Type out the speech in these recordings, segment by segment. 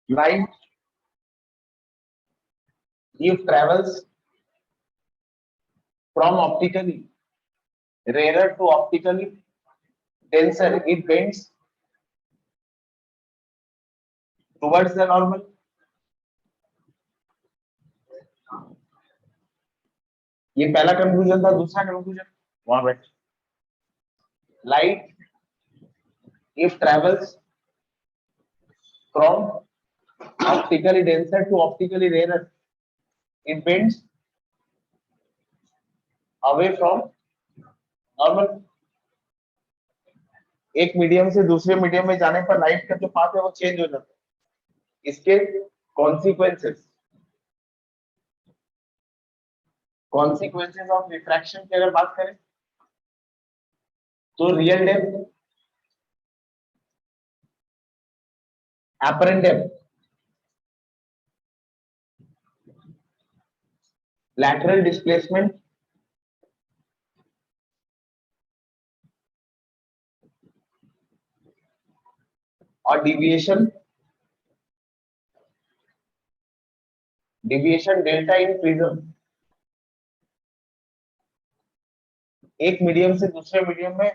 Light, if travels from optically rarer to optically denser, it bends towards the normal. ये पहला conclusion था। दूसरा conclusion वहां बैठ, light if travels from optically denser to optically rarer, it bends away from normal. एक medium से दूसरे medium में जाने पर लाइट का जो पाथ है वो चेंज हो जाता है। इसके कॉन्सिक्वेंसेस ऑफ रिफ्रैक्शन की अगर बात करें तो real depth, apparent depth, lateral displacement, और deviation डेल्टा इन प्रिज्म, एक मीडियम से दूसरे मीडियम में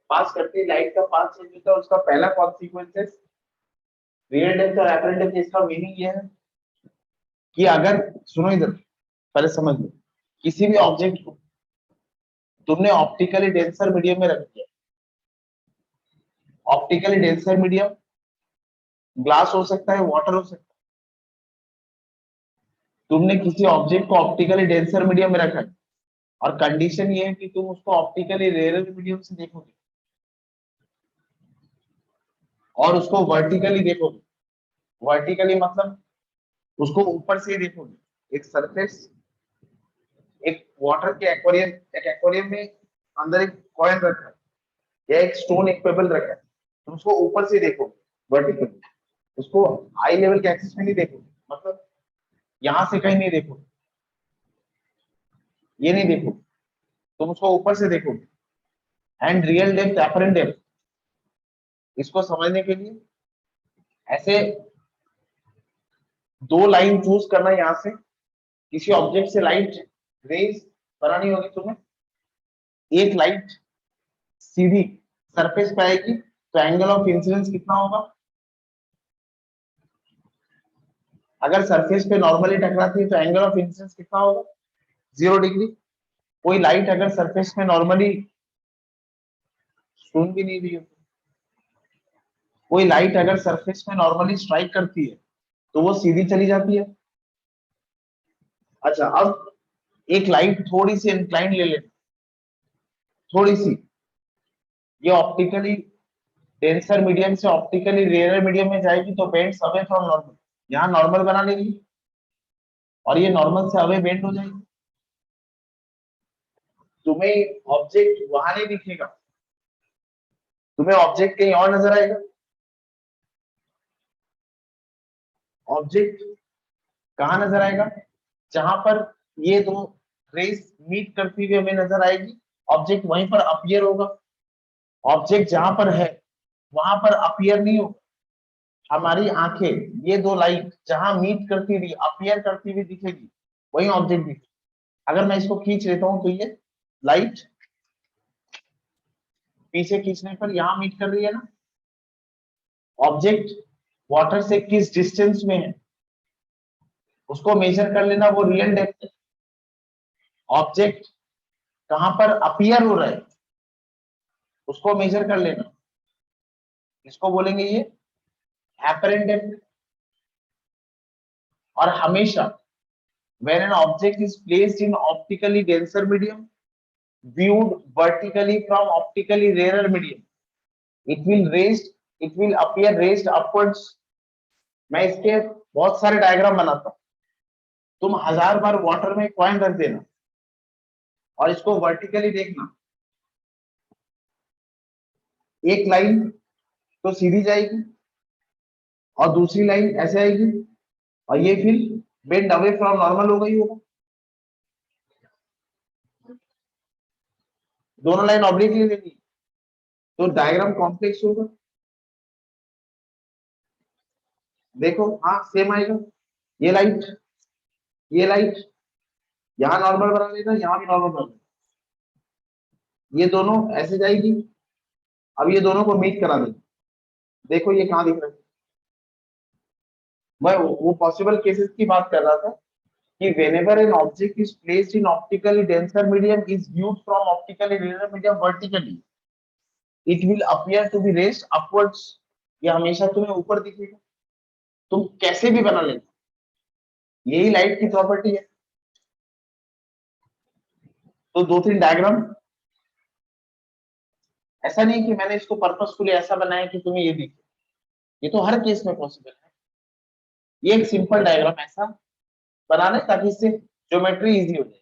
पास करती लाइट का पाथ चेंज होता है। उसका पहला कॉन्सिक्वेंसेस रियल डेप्थ और एपरेंट डेप्थ। इसका मीनिंग ये है कि अगर, सुनो इधर पहले समझ लो, किसी भी ऑब्जेक्ट को तुमने ऑप्टिकली डेंसर मीडियम में रख दिया, ऑप्टिकली डेंसर मीडियम ग्लास हो सकता है, वाटर हो सकता है, तुमने किसी ऑब्जेक्ट को ऑप्टिकली डेंसर मीडियम में रखा है और कंडीशन ये है कि तुम उसको ऑप्टिकली रेयर मीडियम से देखोगे और उसको वर्टिकली देखोगे। वर्टिकली मतलब उसको ऊपर से ही देखोगे। एक सरफेस, एक वाटर के एक्वेरियम, एक एक्वेरियम में अंदर एक कॉइन रखा है या एक स्टोन, एक पेबल रखा है, तुम उसको ऊपर से देखोगे वर्टिकली, उसको आई लेवल के एक्सिस में नहीं देखोगे, मतलब यहां से कहीं नहीं देखोगे, ये नहीं देखोगे, तुम उसको ऊपर से देखोगे। And real depth, apparent depth, इसको समझने के लिए ऐसे दो लाइन चूज करना। यहां से किसी ऑब्जेक्ट से लाइट रेज बनानी होगी तुम्हें, एक लाइट सीधी सरफेस पे आएगी तो एंगल ऑफ इंसिडेंस कितना होगा? अगर सरफेस पे नॉर्मली टकराती है तो एंगल ऑफ इंसिडेंस कितना होगा? 0 डिग्री। कोई लाइट अगर सरफेस पे नॉर्मली, सुन भी नहीं रही हो, कोई लाइट अगर सरफेस में नॉर्मली स्ट्राइक करती है तो वो सीधी चली जाती है। अच्छा, अब एक लाइट थोड़ी सी इंक्लाइन ले लेना, थोड़ी सी, ये ऑप्टिकली डेंसर मीडियम से ऑप्टिकली रेयर मीडियम में जाएगी तो बेंड्स अवे फ्रॉम नॉर्मल, यहाँ नॉर्मल बना लेगी और ये नॉर्मल से अवे बेंड हो जाएगी। तुम्हें ऑब्जेक्ट वहां नहीं दिखेगा, तुम्हें ऑब्जेक्ट कहीं और नजर आएगा। ऑब्जेक्ट कहां नजर आएगा? जहां पर ये दो रेस मीट करती हुई हमें नजर आएगी, ऑब्जेक्ट वहीं पर अपीयर होगा। ऑब्जेक्ट जहां पर है वहां पर अपीयर नहीं होगा। हमारी आंखें ये दो लाइट जहां मीट करती हुई, अपीयर करती हुई दिखेगी, वही ऑब्जेक्ट दिखेगा। अगर मैं इसको खींच लेता हूं तो ये लाइट पीछे खींचने पर यहां मीट कर रही है ना। ऑब्जेक्ट वाटर से किस डिस्टेंस में है उसको मेजर कर लेना, वो रियल डेप्थ है। ऑब्जेक्ट कहां पर अपीयर हो रहा है उसको मेजर कर लेना, इसको बोलेंगे ये एपरेंट डेप्थ। और हमेशा when an object is placed in optically denser medium viewed vertically from optically rarer medium, it will appear raised upwards। मैं इसके बहुत सारे डायग्राम बनाता हूं, तुम 1000 बार वाटर में कॉइन रख देना और इसको वर्टिकली देखना, एक लाइन तो सीधी जाएगी और दूसरी लाइन ऐसे आएगी और ये फिर बेंड अवे फ्रॉम नॉर्मल हो गई होगा। दोनों लाइन ऑब्लिकली लेनी तो डायग्राम कॉम्प्लेक्स होगा। देखो हाँ सेम आएगा, ये लाइट, ये लाइट, यहाँ नॉर्मल बना लेना, यहाँ भी नॉर्मल बना लेना, ये दोनों ऐसे जाएगी। अब ये दोनों को मीट करा देना, देखो ये कहाँ दिख रहा है। मैं वो पॉसिबल केसेस की बात कर रहा था कि whenever an object is placed in optically denser medium is viewed from optically rarer medium vertically, it will appear to be raised upwards। ये हमेशा तुम्हें ऊपर दिखेगा, तुम कैसे भी बना लेना, यही लाइट की प्रॉपर्टी है। तो दो तीन डायग्राम, ऐसा नहीं कि मैंने इसको पर्पसफुली ऐसा बनाया कि तुम्हें ये दिखे, ये तो हर केस में पॉसिबल है। ये एक सिंपल डायग्राम ऐसा बनाना है ताकि इससे ज्योमेट्री इजी हो जाए,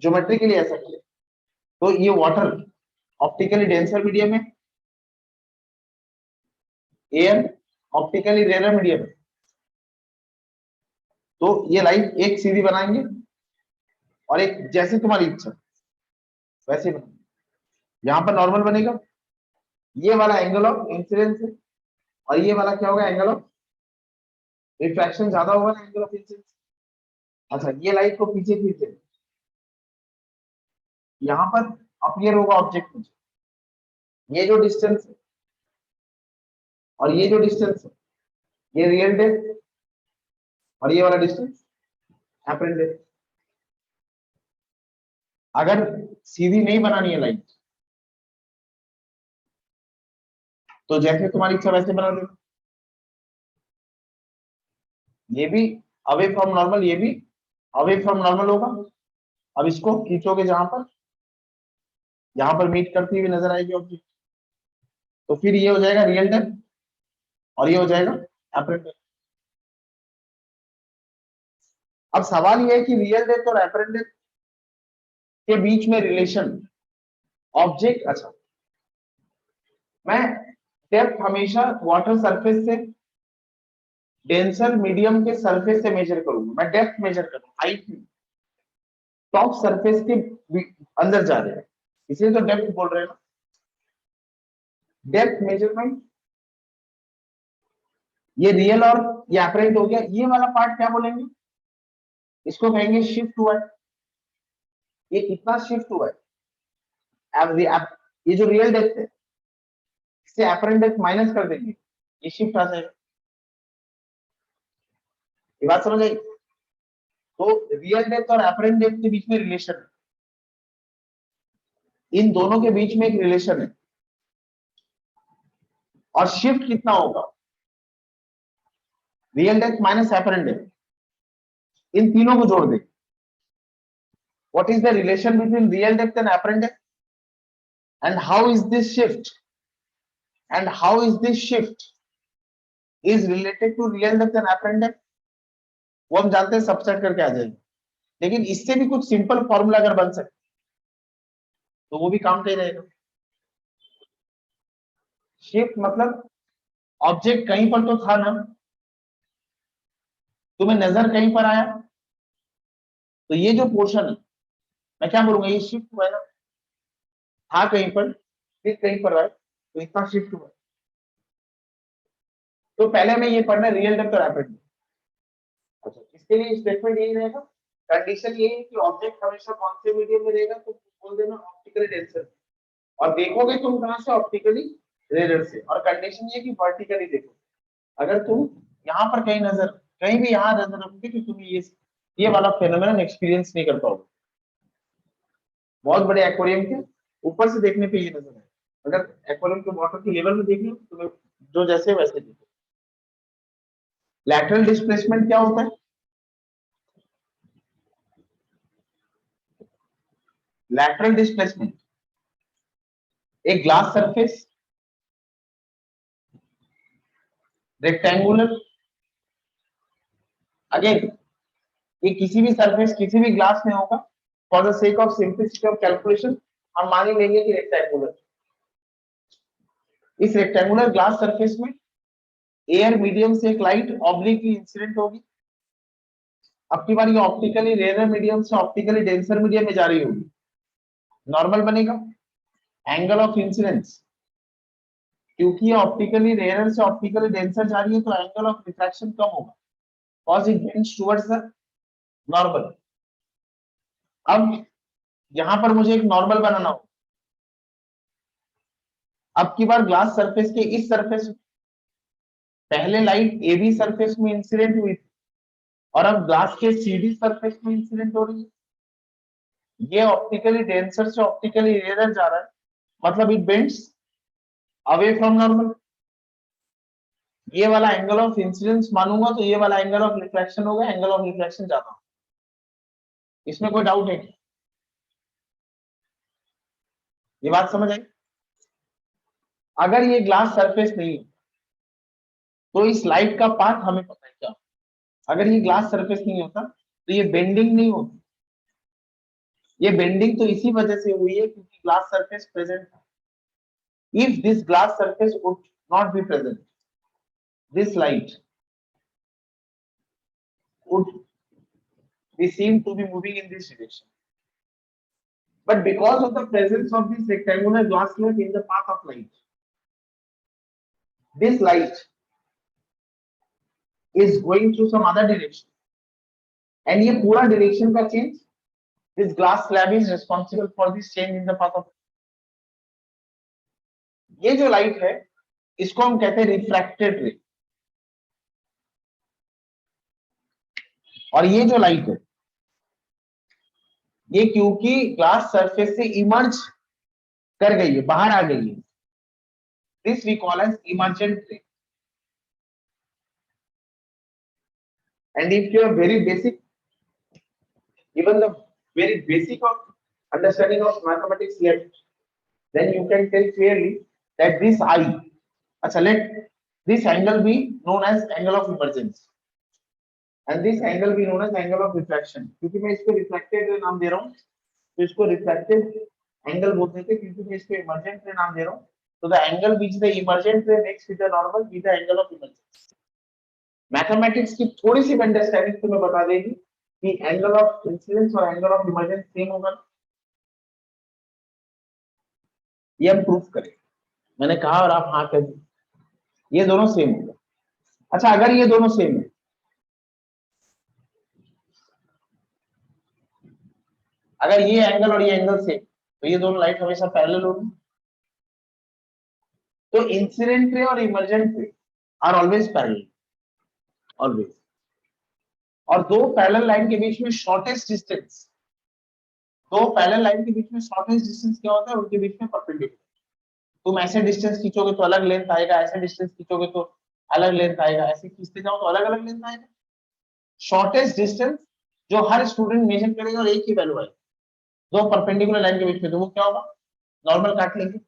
ज्योमेट्री के लिए ऐसा किया। तो ये वाटर ऑप्टिकली डेंसर मीडियम है, एयर ऑप्टिकली रेयर मीडियम है। तो ये लाइट एक सीधी बनाएंगे और एक जैसे तुम्हारी इच्छा वैसे बनाएंगे। यहाँ पर नॉर्मल बनेगा, ये वाला एंगल ऑफ इंसिडेंस है, और ये वाला क्या होगा, एंगल ऑफ रिफ्रैक्शन ज्यादा होगा ना एंगल ऑफ इंसिडेंस। अच्छा ये लाइट को पीछे खींचे, यहाँ पर अपीयर होगा ऑब्जेक्ट मुझे, ये जो डिस्टेंस है और ये जो डिस्टेंस है, ये रियल डेप्थ और ये वाला डिस्टेंस एपरेंट डेप्थ। अगर सीधी नहीं बनानी है लाइट तो जैसे तुम्हारी इच्छा वैसे बना देना, ये भी अवे फ्रॉम नॉर्मल, ये भी अवे फ्रॉम नॉर्मल होगा। अब इसको खींचोगे जहां पर, यहाँ पर मीट करती हुई नजर आएगी ऑब्जेक्ट, तो फिर ये हो जाएगा रियल डेप्थ और ये हो जाएगा एपरेंट डेप्थ। अब सवाल ये है कि रियल डेप्थ और एपरेंट डेप्थ के बीच में रिलेशन ऑब्जेक्ट, अच्छा मैं डेप्थ हमेशा वाटर सरफेस से डेंसर मीडियम के सरफेस से मेजर करूंगा, मैं डेप्थ मेजर करूंगा, हाइट टॉप सरफेस के अंदर जा रहे हैं, इसलिए तो डेप्थ बोल रहे हैं ना। डेप्थ मेजरमेंट ये रियल और ये एपरेंट हो गया। ये वाला पार्ट क्या बोलेंगे, इसको कहेंगे शिफ्ट हुआ है। ये कितना शिफ्ट हुआ है, ये जो रियल डेप्थ है इससे एपरेंट डेप्थ माइनस कर देंगे, ये शिफ्ट आ जाएगा। ये बात समझ आई। तो रियल डेप्थ और एपरेंट डेप्थ के बीच में रिलेशन है, इन दोनों के बीच में एक रिलेशन है। और शिफ्ट कितना होगा, real depth minus apparent depth, इन तीनों को जोड़ दे। What is the relation between real depth and apparent depth, and how is this shift, and how is this shift is related to real depth and apparent depth, वो हम जानते हैं, subset करके आ जाएंगे। लेकिन इससे भी कुछ सिंपल फॉर्मूला अगर बन सके तो वो भी काम का ही रहेगा। शिफ्ट मतलब ऑब्जेक्ट कहीं पर तो था ना, तुम्हें नजर कहीं पर आया, तो ये जो पोर्शन है मैं क्या बोलूंगा, ये शिफ्ट हुआ है ना, था कहीं पर फिर कहीं पर आया, तो इतना शिफ्ट हुआ। तो पहले हमें ये पढ़ना है रियल डेप्थ और एपरेंट डेप्थ। अच्छा इसके लिए स्टेटमेंट यही रहेगा, कंडीशन यही है कि ऑब्जेक्ट हमेशा कौन से मीडियम में रहेगा, तो बोल देना ऑप्टिकली डेंसर, और देखोगे तुम कहां से, ऑप्टिकली रेयर से। और कंडीशन ये कि वर्टिकली देखो, अगर तुम यहाँ पर कहीं नजर, कहीं भी यहाँ नजर रखोगे तो तुम ये वाला फेनोमेनन एक्सपीरियंस नहीं कर पाओगे। बहुत बड़े एक्वेरियम के ऊपर से देखने पे ये नजर आए, अगर एक्वेरियम के वाटर की लेवल में देख लो तुम्हें जो जैसे वैसे देखो। लैटरल डिस्प्लेसमेंट क्या होता है, लैटरल डिस्प्लेसमेंट एक ग्लास सरफेस रेक्टेंगुलर, अगेन ये किसी भी सरफेस किसी भी ग्लास में होगा, for the sake of simplicity of calculation हम मान ही लेंगे कि रेक्टेंगुलर। इस रेक्टेंगुलर ग्लास सरफेस में एयर मीडियम से एक लाइट ऑब्लिकली इंसिडेंट होगी। अब की बार ये ऑप्टिकली रेयर मीडियम से ऑप्टिकली डेंसर मीडियम में जा रही होगी, नॉर्मल बनेगा, एंगल ऑफ इंसिडेंस क्योंकि ये ऑप्टिकली रेयर से ऑप्टिकली डेंसर जा रही है तो एंगल ऑफ रिफ्रैक्शन कम होगा, cos it bends towards the normal। अब यहां पर मुझे एक नॉर्मल बनाना हो, अब की बार ग्लास सरफेस के इस सरफेस, पहले लाइट ए बी सरफेस में इंसिडेंट हुई थी और अब ग्लास के सी डी सरफेस में इंसिडेंट हो रही है। ये ऑप्टिकली डेंसर से ऑप्टिकली रेयर जा रहा है, मतलब it bends away from normal. ये वाला एंगल ऑफ इंसिडेंस मानूंगा तो ये वाला एंगल ऑफ रिफ्लेक्शन होगा, एंगल ऑफ रिफ्लेक्शन ज्यादा होगा। इसमें कोई डाउट है? ये बात समझ आई? अगर ये ग्लास सरफेस नहीं है तो इस लाइट का पाथ हमें पता है क्या, अगर ये ग्लास सरफेस नहीं होता तो ये बेंडिंग नहीं होती। ये बेंडिंग तो इसी वजह से हुई है क्योंकि ग्लास सरफेस प्रेजेंट था। If this glass surface would not be present, this light would be seen to be moving in this direction. But because of the presence of this rectangular glass slab in the path of light, this light is going through some other direction. And ये पूरा direction का change, this glass slab is responsible for this change in the path of light. ये जो light है, इसको हम कहते हैं refracted ray। और ये जो light है, ये क्योंकि ग्लास सरफेस से इमर्ज कर गई है, बाहर आ गई है, this we call as emergent ray। And if you are very basic, even the very basic of understanding of mathematics left, then you can tell clearly that this I, let this angle be known as angle of emergence and this angle be known as angle of refraction। क्योंकि मैं इसको refracted ray नाम दे रहा हूँ तो इसको refracted angle बोलते थे, क्योंकि मैं इसको emergent ray नाम दे रहा हूँ तो the angle which the emergent ray makes with the normal be the angle of emergence। Mathematics की थोड़ी सी अंडरस्टैंडिंग तुम्हें बता देगी कि एंगल ऑफ इंसिडेंस और एंगल ऑफ इमर्जेंस सेम होगा। ये हम प्रूफ करें, मैंने कहा और आप हाँ कह दी, ये दोनों सेम होगा। अच्छा, अगर ये दोनों सेम है, अगर ये एंगल और ये एंगल सेम, तो ये दोनों लाइट हमेशा पैरेलल होगी। तो इंसिडेंट रे और इमर्जेंट रे आर ऑलवेज पैरेलल, ऑलवेज। और दो पैरेलल लाइन के बीच में शॉर्टेस्ट डिस्टेंस, दो पैरेलल लाइन के बीच में शॉर्टेस्ट डिस्टेंस क्या होता है? उनके बीच में परपेंडिकुलर। तुम ऐसे डिस्टेंस खींचोगे तो अलग लेंथ आएगा, ऐसे डिस्टेंस खींचोगे तो अलग लेंथ आएगा, ऐसे खींचते जाओ तो अलग अलग लेंथ आएगा। शॉर्टेस्ट डिस्टेंस जो हर स्टूडेंट मेजर करेगा और एक ही वैल्यू आएगी दो परपेंडिकुलर लाइन के बीच में, तो वो क्या होगा? नॉर्मल काट लेंगे।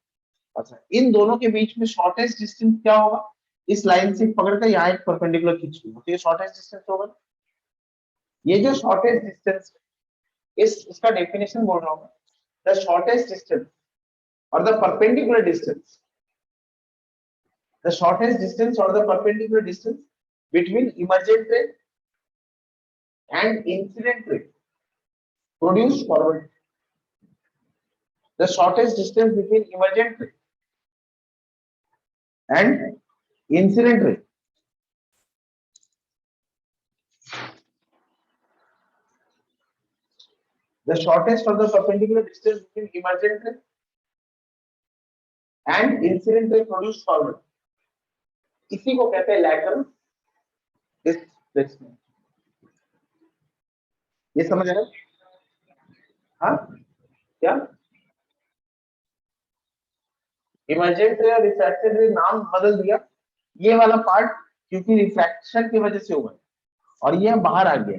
अच्छा, इन दोनों के बीच में शॉर्टेस्ट डिस्टेंस क्या होगा? इस लाइन से पकड़कर यहाँ एक परपेंडिकुलर खींच लूंगा तो ये शॉर्टेस्ट डिस्टेंस होगा। ये जो शॉर्टेस्ट डिस्टेंस, इसका डेफिनेशन बोल रहा हूँ, the shortest distance or the perpendicular distance, the shortest distance or the perpendicular distance between emergent ray and incident ray produced forward, the shortest distance between emergent ray and incident ray the shortest or the perpendicular distance between emergent ray and incident ray produced forward, इसी को कहते हैं lateral displacement। ये समझ आया? हाँ, क्या emergent रे और रिफ्रैक्टेड रे नाम बदल दिया, ये वाला पार्ट क्योंकि रिफ्रैक्शन की वजह से हुआ है और ये बाहर आ गया।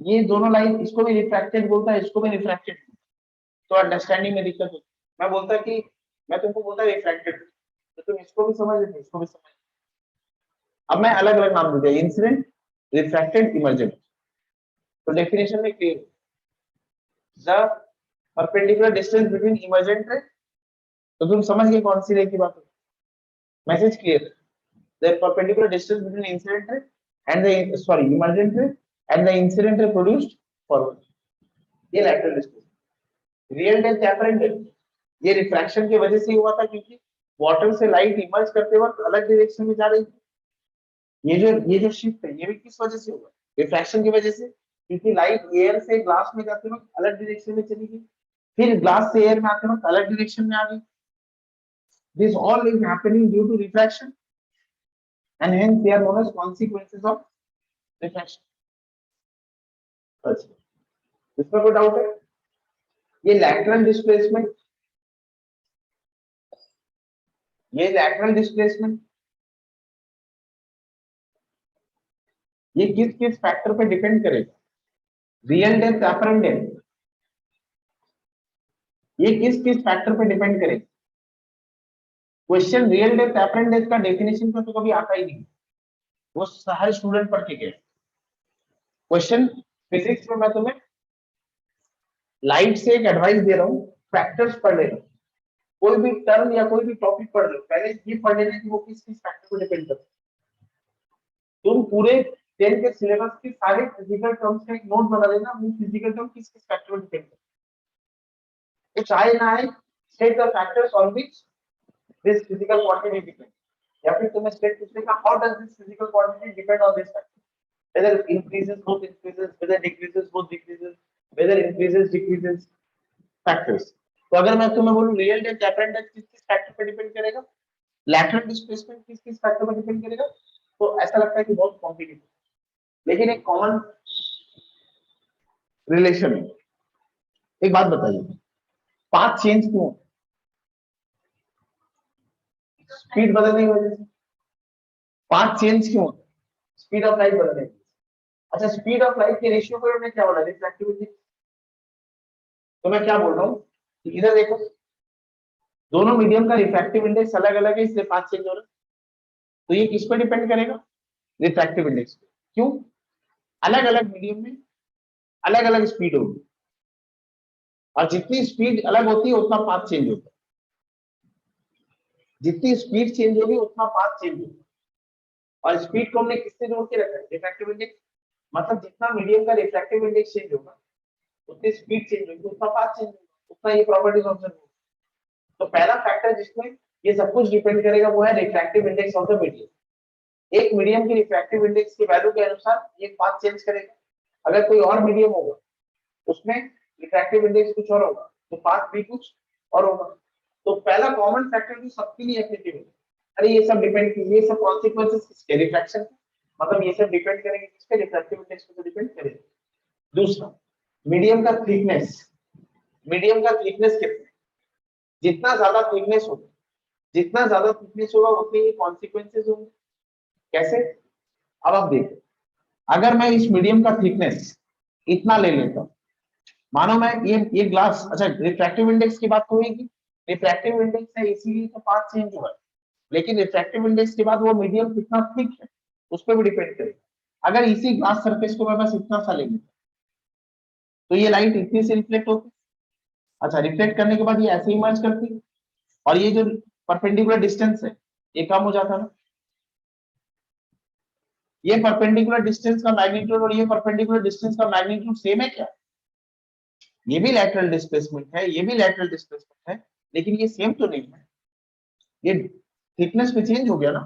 ये दोनों लाइन, इसको भी रिफ्रैक्टेड बोलता है, इसको भी रिफ्रैक्टेड, तो अंडरस्टैंडिंग में दिक्कत होती। मैं बोलता कि मैं तुमको बोलता रिफ्रैक्टेड तो तुम इसको भी समझ लेते, इसको भी समझ। अब मैं अलग अलग नाम दे दिया, इंसिडेंट, रिफ्रैक्टेड, इमर्जेंट। तो डेफिनेशन में clear, the perpendicular distance between emergent रे, तो तुम समझ गए कौन सी रे की बात है। Message clear, the perpendicular distance between incident ray and the emergent ray and the incident ray produced forward, ये lateral distance. Real delta apparent, ये रिफ्रैक्शन की वजह से हुआ था क्योंकि वाटर से लाइट इमर्ज करते वक्त अलग डायरेक्शन में जा रही है। ये जो शिफ्ट है ये भी किस वजह से हुआ, रिफ्रैक्शन की वजह से, क्योंकि लाइट एयर से ग्लास में जाते वक्त अलग डायरेक्शन में चली गई, फिर ग्लास से एयर में आते वक्त अलग डायरेक्शन में आ गई। This all is happening due to refraction and hence they are known as consequences of refraction. अच्छा, इसमें कोई डाउट है? ये लैटरल डिस्प्लेसमेंट, ये किस किस फैक्टर पे डिपेंड करेगा? रियल डेप्थ, अपरेंट डेप्थ, ये किस किस फैक्टर पे डिपेंड करेगा? Question real depth, apparent depth का डेफिनेशन तो कभी आता ही नहीं, वो हर स्टूडेंट पढ़ के गए। क्वेश्चन फिजिक्स में मैं तुम्हें लाइट से एक एडवाइस दे रहा हूँ, फैक्टर्स पढ़ लेना, कोई भी टर्म या कोई भी टॉपिक पढ़ लो, पहले ये पढ़ लेना कि वो किस किस फैक्टर पे डिपेंड करता है। तुम पूरे 10 के सिलेबस के सारे फिजिकल टर्म्स का एक नोट बना लेना, वो फिजिकल टर्म किस किस फैक्टर पे डिपेंड करता है, कुछ आए ना आए, state the factors on which this physical quantity depend, या फिर तुम्हें स्टेट पूछेगा how does this physical quantity depend on this factor, whether increases both increases, whether decreases both decreases, whether increases decreases factors. तो अगर मैं तुम्हें बोलूं real depth, apparent depth किस किस फैक्टर पे डिपेंड करेगा, लैटरल डिस्प्लेसमेंट किस किस फैक्टर पे डिपेंड करेगा, तो ऐसा लगता है कि बहुत कॉम्प्लिकेटेड, लेकिन एक कॉमन रिलेशन है। एक बात बताइए, पाथ चेंज क्यों? स्पीड बदलने की वजह से। पाथ चेंज क्यों? स्पीड ऑफ लाइट बदलने की। अच्छा, स्पीड ऑफ लाइट के रेशियो को हमने क्या बोला, रिफ्रैक्टिविटी। तो मैं क्या बोल रहा हूँ, इधर देखो, दोनों मीडियम का रिफ्रैक्टिव इंडेक्स अलग अलग है, इसलिए पाथ चेंज हो रहा है। तो ये किस पर डिपेंड करेगा? Refractive index. क्यों? अलग अलग मीडियम में अलग अलग स्पीड होगी, और जितनी स्पीड अलग होती है उतना पाथ चेंज होता है, जितनी स्पीड चेंज होगी उतना पाथ चेंज होगा। और स्पीड को हमने किससे जोड़ के रखा है? Refractive index. मतलब जितना मीडियम का रिफ्रैक्टिव इंडेक्स चेंज होगा उतनी स्पीड चेंज होगी, उतना पाथ चेंज होगा, उतना ये प्रॉपर्टीज ऑब्जर्व होगी। तो पहला फैक्टर जिसमें ये सब कुछ डिपेंड करेगा वो है refractive index of the medium. एक मीडियम की रिफ्रैक्टिव इंडेक्स की वैल्यू के अनुसार ये पाथ चेंज करेगा। अगर कोई और मीडियम होगा उसमें रिफ्रैक्टिव इंडेक्स कुछ और होगा तो पाथ भी कुछ और होगा। तो पहला कॉमन फैक्टर जो सबके लिए एप्लीकेबल है, अरे ये सब डिपेंड, ये सब कॉन्सिक्वेंसेस किसके? रिफ्रैक्शन। मतलब ये सब डिपेंड करेंगे किसके? रिफ्रैक्टिव इंडेक्स पे डिपेंड करेंगे। दूसरा, मीडियम का थिकनेस। मीडियम का थिकनेस कितना? जितना ज्यादा थिकनेस होगा, जितना ज्यादा थिकनेस होगा उतने ही कॉन्सिक्वेंसेस होंगे। कैसे? अब आप देखो, अगर मैं इस मीडियम का थिकनेस इतना ले लेता हूं, मानो मैं ये ग्लास, अच्छा रिफ्रैक्टिव इंडेक्स की बात होगी, रिफ्रैक्टिव इंडेक्स है इसीलिए तो पाथ चेंज हुआ है, लेकिन रिफ्रैक्टिव इंडेक्स के बाद वो मीडियम कितना थिक है उस पर भी डिपेंड करेगा। अगर इसी ग्लास सरफेस को मैं बस इतना सा ले लेता तो ये लाइट इतनी से रिफ्लेक्ट होती, अच्छा रिफ्लेक्ट करने के बाद ये ऐसे इमर्ज करती, और ये जो परपेंडिकुलर डिस्टेंस है ये कम हो जाता ना। ये परपेंडिकुलर डिस्टेंस का मैग्नीट्यूड और ये परपेंडिकुलर डिस्टेंस का मैग्नीट्यूड सेम है क्या? ये भी लैटरल डिस्प्लेसमेंट है, ये भी लैटरल डिस्प्लेसमेंट है, लेकिन ये सेम तो नहीं है, ये थिकनेस में चेंज हो गया ना।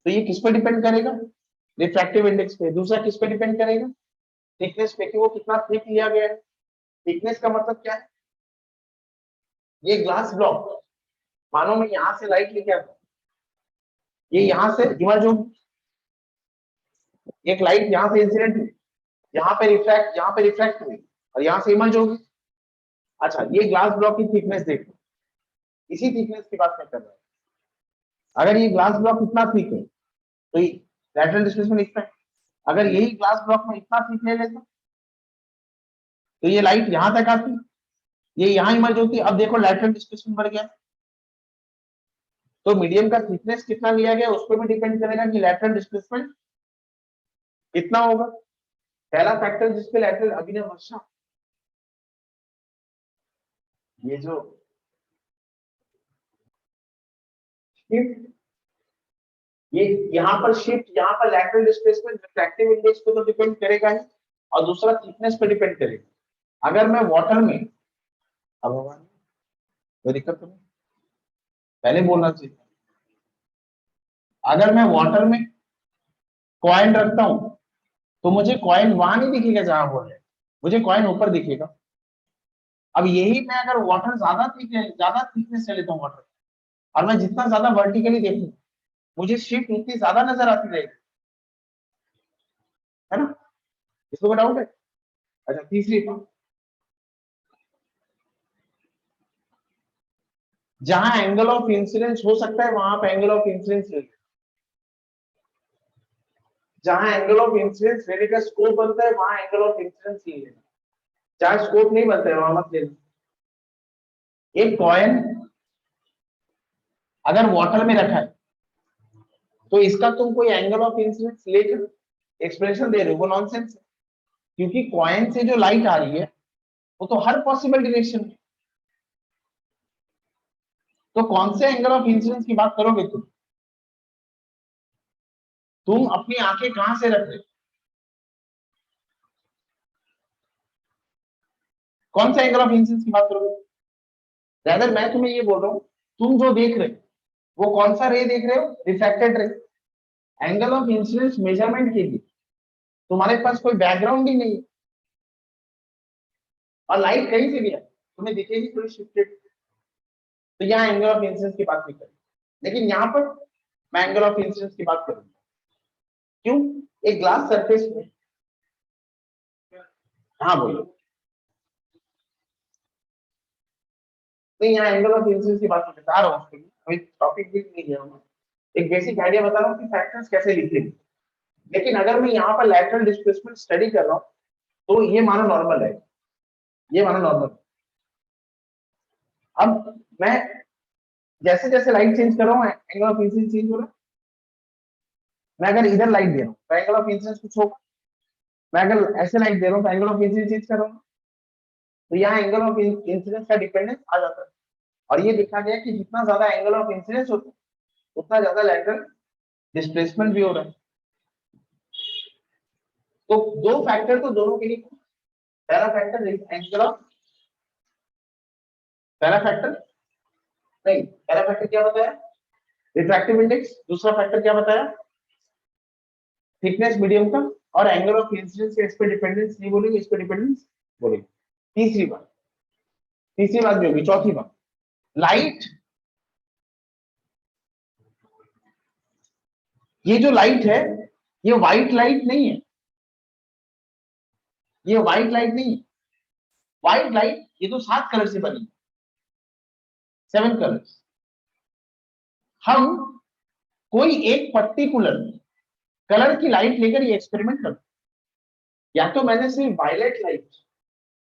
तो ये किस पर डिपेंड करेगा? रिफ्रैक्टिव इंडेक्स पे। दूसरा किस पे डिपेंड करेगा? थिकनेस पे, कि वो कितना थिक लिया गया है। थिकनेस का मतलब क्या है? ये ग्लास ब्लॉक, मानो मैं यहां से लाइट लेके आता हूं, ये यहां से इमर्ज होगी, एक लाइट यहां से इंसिडेंट हुई, यहाँ पे रिफ्रैक्ट हुई और यहाँ से इमर्ज होगी। अच्छा, ये ग्लास ब्लॉक की थिकनेस देखो, इसी थिकनेस की बात मैं कर रहा हूँ। अगर ये ग्लास ब्लॉक इतना थिक है तो लैटरल डिस्प्लेसमेंट इतना है। अगर यही ग्लास ब्लॉक में इतना थिक ले लेता तो ये लाइट यहां तक आती, ये यहां इमर्ज होती। अब देखो लैटरल डिस्प्लेसमेंट बढ़ गया। तो मीडियम का थिकनेस कितना लिया गया उस पर भी डिपेंड करेगा कि लैटरल डिस्प्लेसमेंट कितना होगा। पहला फैक्टर जिसपे लैटरल, अभिनव वर्षा, ये जो शिफ्ट, ये यहाँ पर शिफ्ट, यहाँ पर लैटरल डिस्प्लेसमेंट रिफ्रैक्टिव इंडेक्स पे तो डिपेंड करेगा ही, और दूसरा थिकनेस पे डिपेंड करेगा। अगर मैं वाटर में, अब कोई दिक्कत तो नहीं, पहले बोलना चाहिए। अगर मैं वाटर में कॉइन रखता हूं तो मुझे कॉइन वहां नहीं दिखेगा जहां वो है, मुझे कॉइन ऊपर दिखेगा। अब यही मैं अगर वाटर ज्यादा थिकनेस से लेता हूँ वाटर, और मैं जितना ज्यादा वर्टिकली देखूं मुझे शिफ्ट उतनी ज्यादा नजर आती रहेगी, है ना? इसको कोई डाउट है? अच्छा, तीसरी बात, जहां एंगल ऑफ इंसिडेंस हो सकता है वहां पे एंगल ऑफ इंसिडेंस ले, जहां एंगल ऑफ इंसिडेंस लेने का स्कोप बनता है वहां एंगल ऑफ इंसिडेंस ले लेना, जहां स्कोप नहीं बनता है वहां मत लेना। एक कॉइन अगर वाटर में रखा है तो इसका तुम कोई एंगल ऑफ इंसिडेंस लेकर एक्सप्रेशन दे रहे हो, वो नॉनसेंस है, क्योंकि कॉइन से जो लाइट आ रही है वो तो हर पॉसिबल डायरेक्शन में, तो कौन से एंगल ऑफ इंसिडेंस की बात करोगे तुम अपनी आंखें कहां से रख रहे हो? कौन सा एंगल ऑफ इंसिडेंस की बात करोगे? ज्यादा मैं तुम्हें ये बोल रहा हूं, तुम जो देख रहे हो वो कौन सा रे देख रहे हो? Reflected ray. Angle of incidence measurement के लिए तुम्हारे पास कोई बैकग्राउंड ही नहीं है, और लाइट कहीं से भी है तुम्हें दिखेगी थोड़ी शिफ्टेड, तो यहाँ एंगल ऑफ इंसिडेंस की बात नहीं करें, लेकिन यहाँ पर मैं एंगल ऑफ इंसिडेंस की बात करूंगा। क्यों? एक ग्लास सरफेस में, हाँ बोलो, नहीं यहाँ एंगल ऑफ इंसिडेंस की बात बता रहा हूँ, अभी टॉपिक भी नहीं गया हूँ, एक बेसिक आइडिया बता रहा हूँ कि फैक्टर्स कैसे लिखे। लेकिन अगर मैं यहाँ पर लैटरल डिस्प्लेसमेंट स्टडी कर रहा हूँ तो ये मानो नॉर्मल है, ये मानो नॉर्मल। अब मैं जैसे जैसे लाइट चेंज कर रहा हूँ एंगल ऑफ इंसिडेंस चेंज हो रहा है। मैं अगर इधर लाइट दे रहा हूँ तो एंगल ऑफ इंसिडेंस कुछ होगा, मैं अगर ऐसे लाइट दे रहा हूँ तो एंगल ऑफ इंसिडेंस चेंज कर रहा हूँ, तो यहाँ एंगल ऑफ इंसिडेंस का डिपेंडेंस आ जाता है। और ये देखा गया कि जितना ज्यादा एंगल ऑफ इंसिडेंस होता है उतना ज्यादा लैटरल डिस्प्लेसमेंट भी हो रहा है। तो दो फैक्टर तो दोनों के लिए, पहला फैक्टर एंगल ऑफ, पहला फैक्टर नहीं, पहला फैक्टर क्या बताया? Refractive index. दूसरा फैक्टर क्या बताया? थिकनेस मीडियम का। और एंगल ऑफ इंसिडेंस के इस पे डिपेंडेंस नहीं बोलेंगे, इस पे डिपेंडेंस बोलेंगे। तीसरी बात जो होगी, चौथी बात, लाइट, ये जो लाइट है ये व्हाइट लाइट नहीं है, ये व्हाइट लाइट नहीं है। व्हाइट लाइट ये तो 7 कलर से बनी, 7 कलर्स। हम कोई एक पर्टिकुलर कलर की लाइट लेकर ये एक्सपेरिमेंट करते, या तो मैंने सिर्फ वायलेट लाइट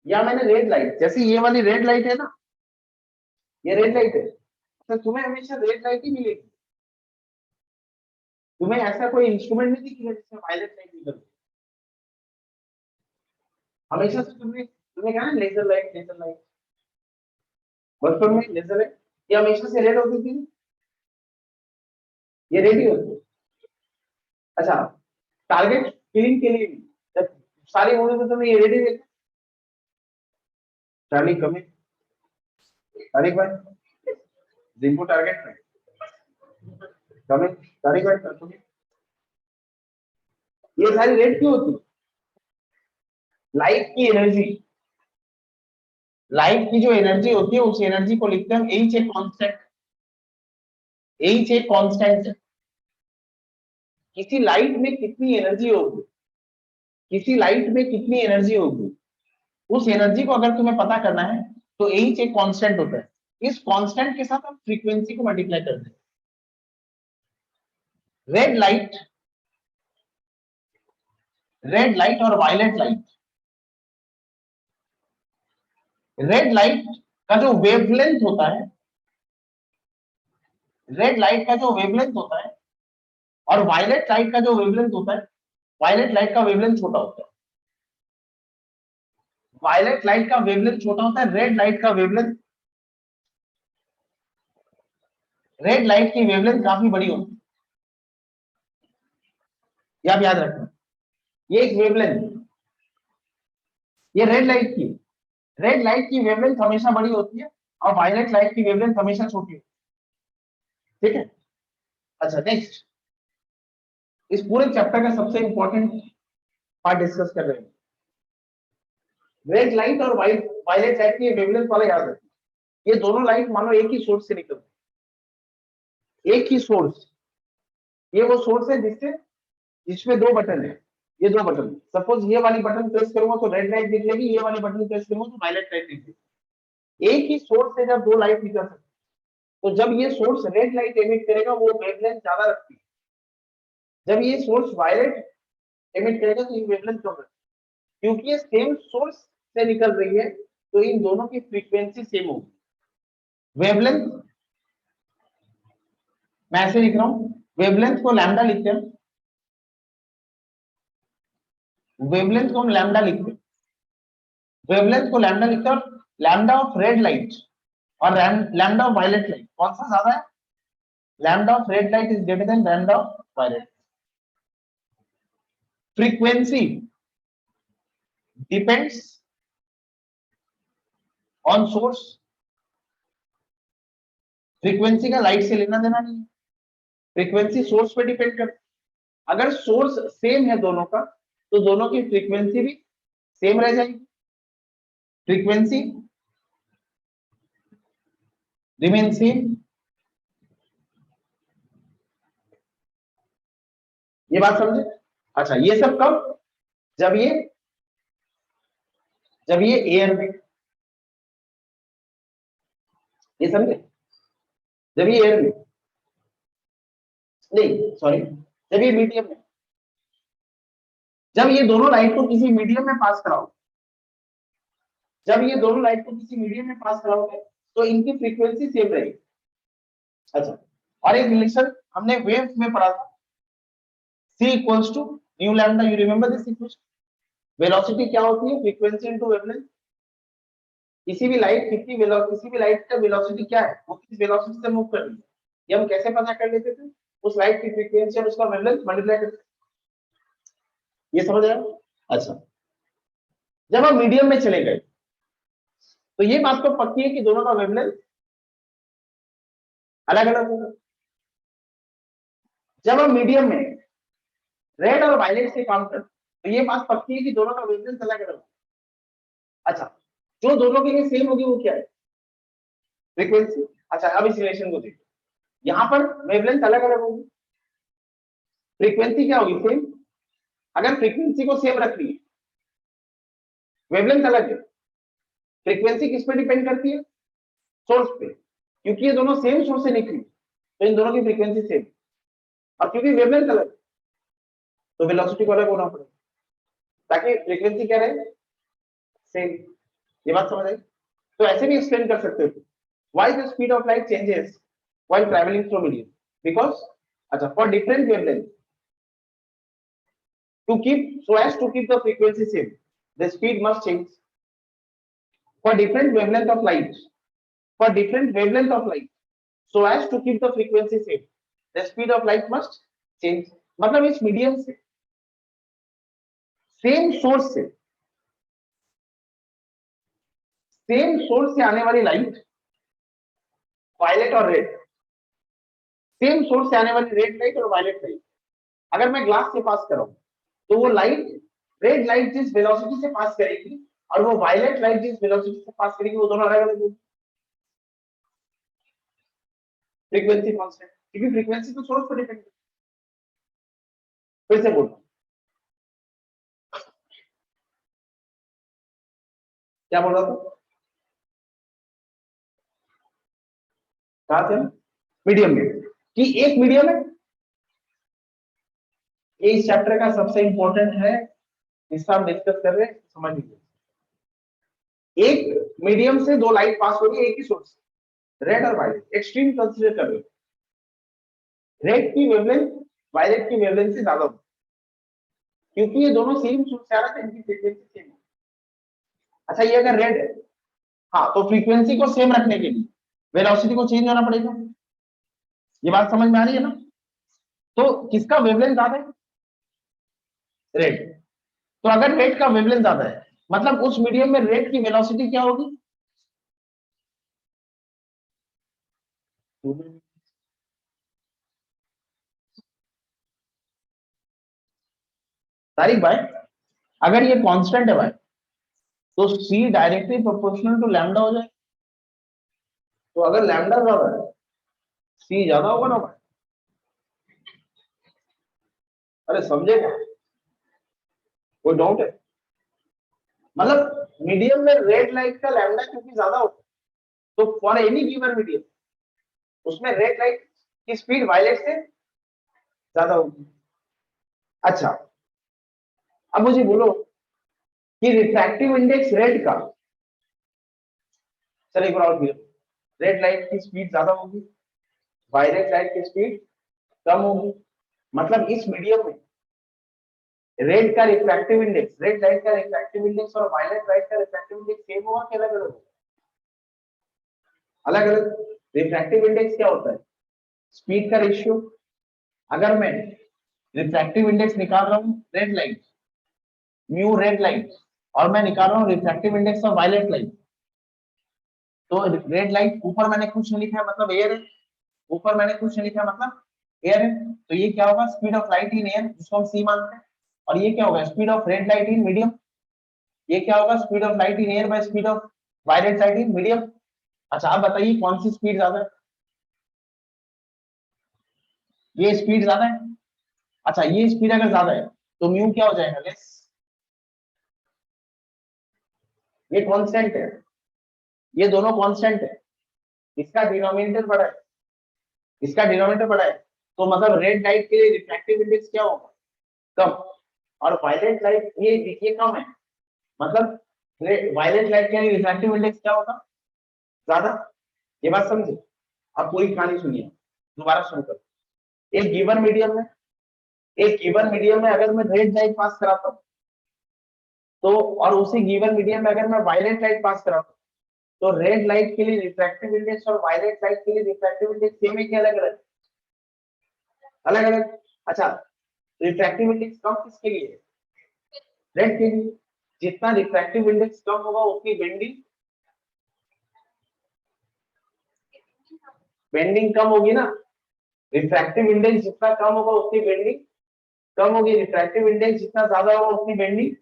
या मैंने रेड लाइट, जैसे ये वाली रेड लाइट है ना, ये रेड लाइट है, तो तुम्हें हमेशा रेड लाइट ही मिलेगी, तुम्हें ऐसा कोई इंस्ट्रूमेंट नहीं दिखेगा जिसमें वायलेट लाइट निकल, हमेशा से तुमने तुम्हें क्या है, लेजर लाइट, लेजर लाइट, बचपन में लेजर लाइट ये हमेशा से रेड होती थी, ये रेड ही होती है। अच्छा, टारगेट किलिंग के लिए भी, जब सारी मूवी में तुम्हें ये रेड ही देखा, चार्ली कमिंग, तारिक भाई, जिनको टारगेट में कमिंग, तारिक भाई तुम्हें, ये सारी रेड क्यों होती? लाइट की एनर्जी, लाइट की जो एनर्जी होती है उस एनर्जी को लिखते हैं H a constant, H a constant. किसी लाइट में कितनी एनर्जी होगी, किसी लाइट में कितनी एनर्जी होगी, उस एनर्जी को अगर तुम्हें पता करना है तो एच एक कांस्टेंट होता है, इस कांस्टेंट के साथ हम फ्रीक्वेंसी को मल्टीप्लाई करते हैं। रेड लाइट, रेड लाइट और वायलेट लाइट, रेड लाइट का जो वेवलेंथ होता है, रेड लाइट का जो वेवलेंथ होता है और वायलेट लाइट का जो वेवलेंथ होता है, वायलेट लाइट का वेवलेंथ छोटा होता है, वायलेट लाइट का वेवलेंथ छोटा होता है, रेड लाइट का वेवलेंथ, रेड लाइट की वेवलेंथ काफी बड़ी होती है, ये आप याद रखना। ये एक वेवलेंथ, ये रेड लाइट की वेवलेंथ हमेशा बड़ी होती है और वायलेट लाइट की वेवलेंथ हमेशा छोटी होती है। ठीक है। अच्छा नेक्स्ट, इस पूरे चैप्टर का सबसे इंपॉर्टेंट पार्ट डिस्कस कर रहे हैं, रेड लाइट और वायलेट लाइट की वेवलेंथ वाला याद रखिए। ये दोनों लाइट मानो एक ही सोर्स से निकलती है, एक ही सोर्स। ये वो सोर्स है जिसमें दो बटन है, ये दो बटन। सपोज ये वाली बटन प्रेस करूंगा तो रेड लाइट दिखेगी, ये वाली बटन प्रेस करूंगा तो वायलेट लाइट दिखेगी। एक ही सोर्स से जब दो लाइट निकल सकती है, तो जब ये सोर्स रेड लाइट एमिट करेगा वो वेवलेंथ ज्यादा रखती है, जब ये सोर्स वायलेट एमिट करेगा तो ये वेवलेंथ कम रखती है। क्योंकि ये सेम सोर्स से निकल रही है तो इन दोनों की फ्रीक्वेंसी सेम होगी। वेवलेंथ मैं ऐसे लिख रहा हूं, वेवलेंथ को लैम्डा लिखते हैं, वेवलेंथ को हम लैम्डा लिखते हैं, वेवलेंथ को लैम्डा लिखते हैं, और लैम्डा ऑफ रेड लाइट और लैम्डा ऑफ वायलेट लाइट कौन सा ज्यादा है? Lambda of red light is greater than lambda of violet. Frequency depends on source, frequency का लाइट से लेना देना नहीं, फ्रीक्वेंसी सोर्स पे डिपेंड करती है। अगर सोर्स सेम है दोनों का तो दोनों की फ्रीक्वेंसी भी सेम रह जाएगी, फ्रीक्वेंसी रिमेन सेम। ये बात समझे? अच्छा ये सब कब? जब ये एयर में, ये समझे? जब ये एयर में नहीं, सॉरी, जब ये मीडियम में, जब ये दोनों लाइट को किसी मीडियम में पास कराओ, जब ये दोनों लाइट को किसी मीडियम में पास कराओगे तो इनकी फ्रीक्वेंसी सेम रहेगी। अच्छा, और एक रिलेशन हमने वेव्स में पढ़ा था, c equals to nu lambda. You remember this equation? Velocity क्या होती है? Frequency into wavelength. किसी भी लाइट किसी भी लाइट का वेलोसिटी क्या है, वो किस वेलोसिटी से मूव कर रही है, ये हम कैसे पता कर लेते थे? उस लाइट की फ्रीक्वेंसी और उसका वेवलेंथ मल्टीप्लाई करते। ये समझ आया? अच्छा, जब हम मीडियम में चले गए तो ये बात तो पक्की है कि दोनों का वेवलेंथ अलग अलग होगा। जब हम मीडियम में रेड और वायलेट से काम करते तो ये बात पक्की है कि दोनों का वेवलेंथ अलग अलग होगा। अच्छा, जो दोनों के लिए सेम होगी वो क्या है? फ्रीक्वेंसी। अच्छा अब इस रिलेशन को देखो, यहां पर वेवलेंथ अलग अलग होगी, फ्रीक्वेंसी क्या होगी? सेम। अगर फ्रीक्वेंसी को सेम रख ली, वेवलेंथ अलग है, फ्रीक्वेंसी किस पे डिपेंड करती है? सोर्स पे। क्योंकि ये दोनों सेम सोर्स से निकली तो इन दोनों की फ्रीक्वेंसी सेम, और क्योंकि वेवलेंथ अलग तो वेलोसिटी को अलग होना पड़ेगा ताकि फ्रीक्वेंसी क्या रहे? सेम। ये बात समझ आई? तो ऐसे भी एक्सप्लेन कर सकते हो, why the speed of light changes while travelling through medium, because अच्छा for different wavelength to keep so as to keep the frequency same, the speed must change. For different wavelength of light, for different wavelength of light, so as to keep the frequency same, the speed of light must change. मतलब इस medium से, same source से, same source से आने वाली light, violet और red, same source से आने वाली रेड लाइट और वायलेट लाइट, अगर मैं ग्लास से पास कराऊं तो वो लाइट, रेड लाइट जिस वेलोसिटी से पास करेगी और वो वायलेट लाइट जिस वेलोसिटी से पास करेगी वो दोनों अलग अलग होगी। फ्रीक्वेंसी कांस्टेंट, क्योंकि फ्रीक्वेंसी तो सोर्स पर डिपेंड है। फिर से बोलो, क्या बोल रहा था? कहा थे? मीडियम में, कि एक मीडियम है, ये इस चैप्टर का सबसे इंपॉर्टेंट है, जिसका हम डिस्कस कर रहे हैं, समझ लीजिए। एक मीडियम से दो लाइट पास हो रही है एक ही सोर्स, रेड और वायलेट, एक्सट्रीम कंसीडर कर रहे हो, रेड की वेवलेंथ वायलेट की वेवलेंथ से ज्यादा होगी क्योंकि ये दोनों सेम सोर्स से आ रहा है, इनकी फ्रीक्वेंसी सेम है। अच्छा ये अगर रेड है, हाँ, तो फ्रीक्वेंसी को सेम रखने के लिए वेलोसिटी को चेंज होना पड़ेगा। ये बात समझ में आ रही है ना? तो किसका वेवलेंथ ज्यादा है? रेड। तो अगर रेड का वेवलेंथ ज्यादा है मतलब उस मीडियम में रेड की वेलोसिटी क्या होगी? तारिक भाई, अगर ये कांस्टेंट है भाई तो see directly proportional to lambda हो जाए। तो अगर लैम्डा ज्यादा है सी ज्यादा होगा ना भाई। अरे समझेगा, कोई डाउट है? मतलब मीडियम में रेड लाइट का लैम्डा क्योंकि ज्यादा होता है, तो फॉर एनी गिवन मीडियम उसमें रेड लाइट की स्पीड वायलेट से ज्यादा होगी। अच्छा, अब मुझे बोलो कि रिफ्रैक्टिव इंडेक्स रेड का, चलो एक बार और क्लियर, रेड लाइट की स्पीड ज्यादा होगी, वायलेट लाइट की स्पीड कम होगी। मतलब इस मीडियम में रेड का रिफ्रैक्टिव इंडेक्स, रेड लाइट का रिफ्रैक्टिव इंडेक्स और वायलेट लाइट का रिफ्रैक्टिव इंडेक्स सेम होगा कि अलग अलग होगा? अलग अलग। रिफ्रैक्टिव इंडेक्स क्या होता है? स्पीड का रेशियो। अगर मैं रिफ्रैक्टिव इंडेक्स निकाल रहा हूँ red light, mu red light, और मैं निकाल रहा हूँ refractive index of violet light, तो रेड लाइट ऊपर मैंने कुछ नहीं लिखा है मतलब एयर है, ऊपर मैंने कुछ नहीं लिखा मतलब एयर है, तो ये क्या होगा? Speed of light in air, जिसको हम सी मानते हैं। और ये क्या होगा? Speed of red light in medium. ये क्या होगा? Speed of light in air by speed of violet light in medium. अच्छा, आप बताइए कौन सी स्पीड ज्यादा है? ये स्पीड ज्यादा है। अच्छा, ये स्पीड अगर ज्यादा है तो म्यू क्या हो जाएगा? लेस। ये कांस्टेंट है, ये दोनों कांस्टेंट है। इसका डिनोमिनेटर बड़ा है, इसका डिनोमिनेटर बड़ा है, तो मतलब रेड लाइट के लिए रिफ्रैक्टिव इंडेक्स क्या होगा? कम। और वायलेट लाइट ये कम है, मतलब वायलेट लाइट के लिए रिफ्रैक्टिव इंडेक्स क्या होगा? ज्यादा। ये बात समझे? अब पूरी कहानी सुनिए, दोबारा शुरू कर। एक गिवन मीडियम में, एक गिवन मीडियम में अगर मैं रेड लाइट पास कराता हूँ तो, और उसी गिवन मीडियम में अगर मैं वायलेट लाइट पास कराता हूँ, तो रेड लाइट के लिए रिफ्रैक्टिव इंडेक्स और वायलेट लाइट के लिए रिफ्रैक्टिव इंडेक्स सेम है कि अलग अलग? अलग अलग। अच्छा, रिफ्रैक्टिव इंडेक्स कम किसके लिए है? रेड के लिए। जितना रिफ्रैक्टिव इंडेक्स कम होगा उतनी बेंडिंग, बेंडिंग कम होगी ना। रिफ्रैक्टिव इंडेक्स जितना कम होगा उतनी बेंडिंग कम होगी, रिफ्रैक्टिव इंडेक्स जितना ज्यादा होगा उतनी बेंडिंग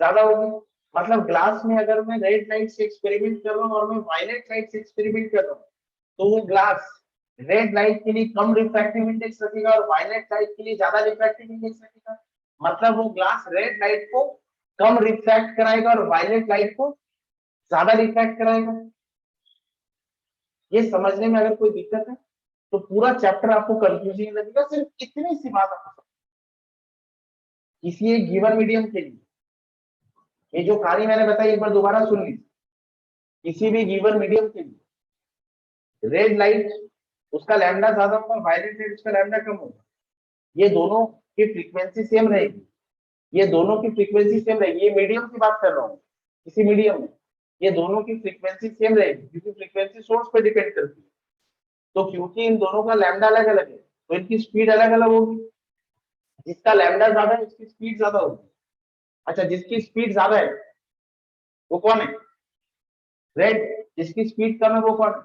ज्यादा होगी। मतलब ग्लास में अगर मैं रेड लाइट से एक्सपेरिमेंट कर रहा हूँ और मैं वायलेट लाइट से एक्सपेरिमेंट कर रहा हूँ, तो वो ग्लास रेड लाइट के लिए कम रिफ्रैक्टिव इंडेक्स रखेगा और वायलेट लाइट के लिए ज्यादा रिफ्रैक्टिव इंडेक्स रखेगा। मतलब वो ग्लास रेड लाइट को कम रिफ्रैक्ट कराएगा और वायलेट लाइट को ज्यादा रिफ्रैक्ट कराएगा। ये समझने में अगर कोई दिक्कत है तो पूरा चैप्टर आपको कंफ्यूजिंग लगेगा, सिर्फ इतनी सी बात आपको किसी एक गिवन मीडियम के लिए। ये जो कहानी मैंने बताई एक बार दोबारा सुन लीजिए। किसी भी गिवन मीडियम के लिए रेड लाइट उसका लैम्डा ज्यादा होगा, वायलेट लाइट उसका लैम्डा कम होगा। ये दोनों की फ्रीक्वेंसी सेम रहेगी, ये दोनों की फ्रीक्वेंसी सेम रहेगी। ये मीडियम की बात कर रहा हूँ, किसी मीडियम में ये दोनों की फ्रीक्वेंसी सेम रहेगी क्योंकि फ्रीक्वेंसी सोर्स पे डिपेंड करती है। तो क्योंकि इन दोनों का लैम्डा अलग अलग है तो इनकी स्पीड अलग अलग होगी। जिसका लैम्डा ज्यादा है उसकी स्पीड ज्यादा होगी। अच्छा, जिसकी स्पीड ज्यादा है वो कौन है? रेड। जिसकी स्पीड कम है वो कौन है?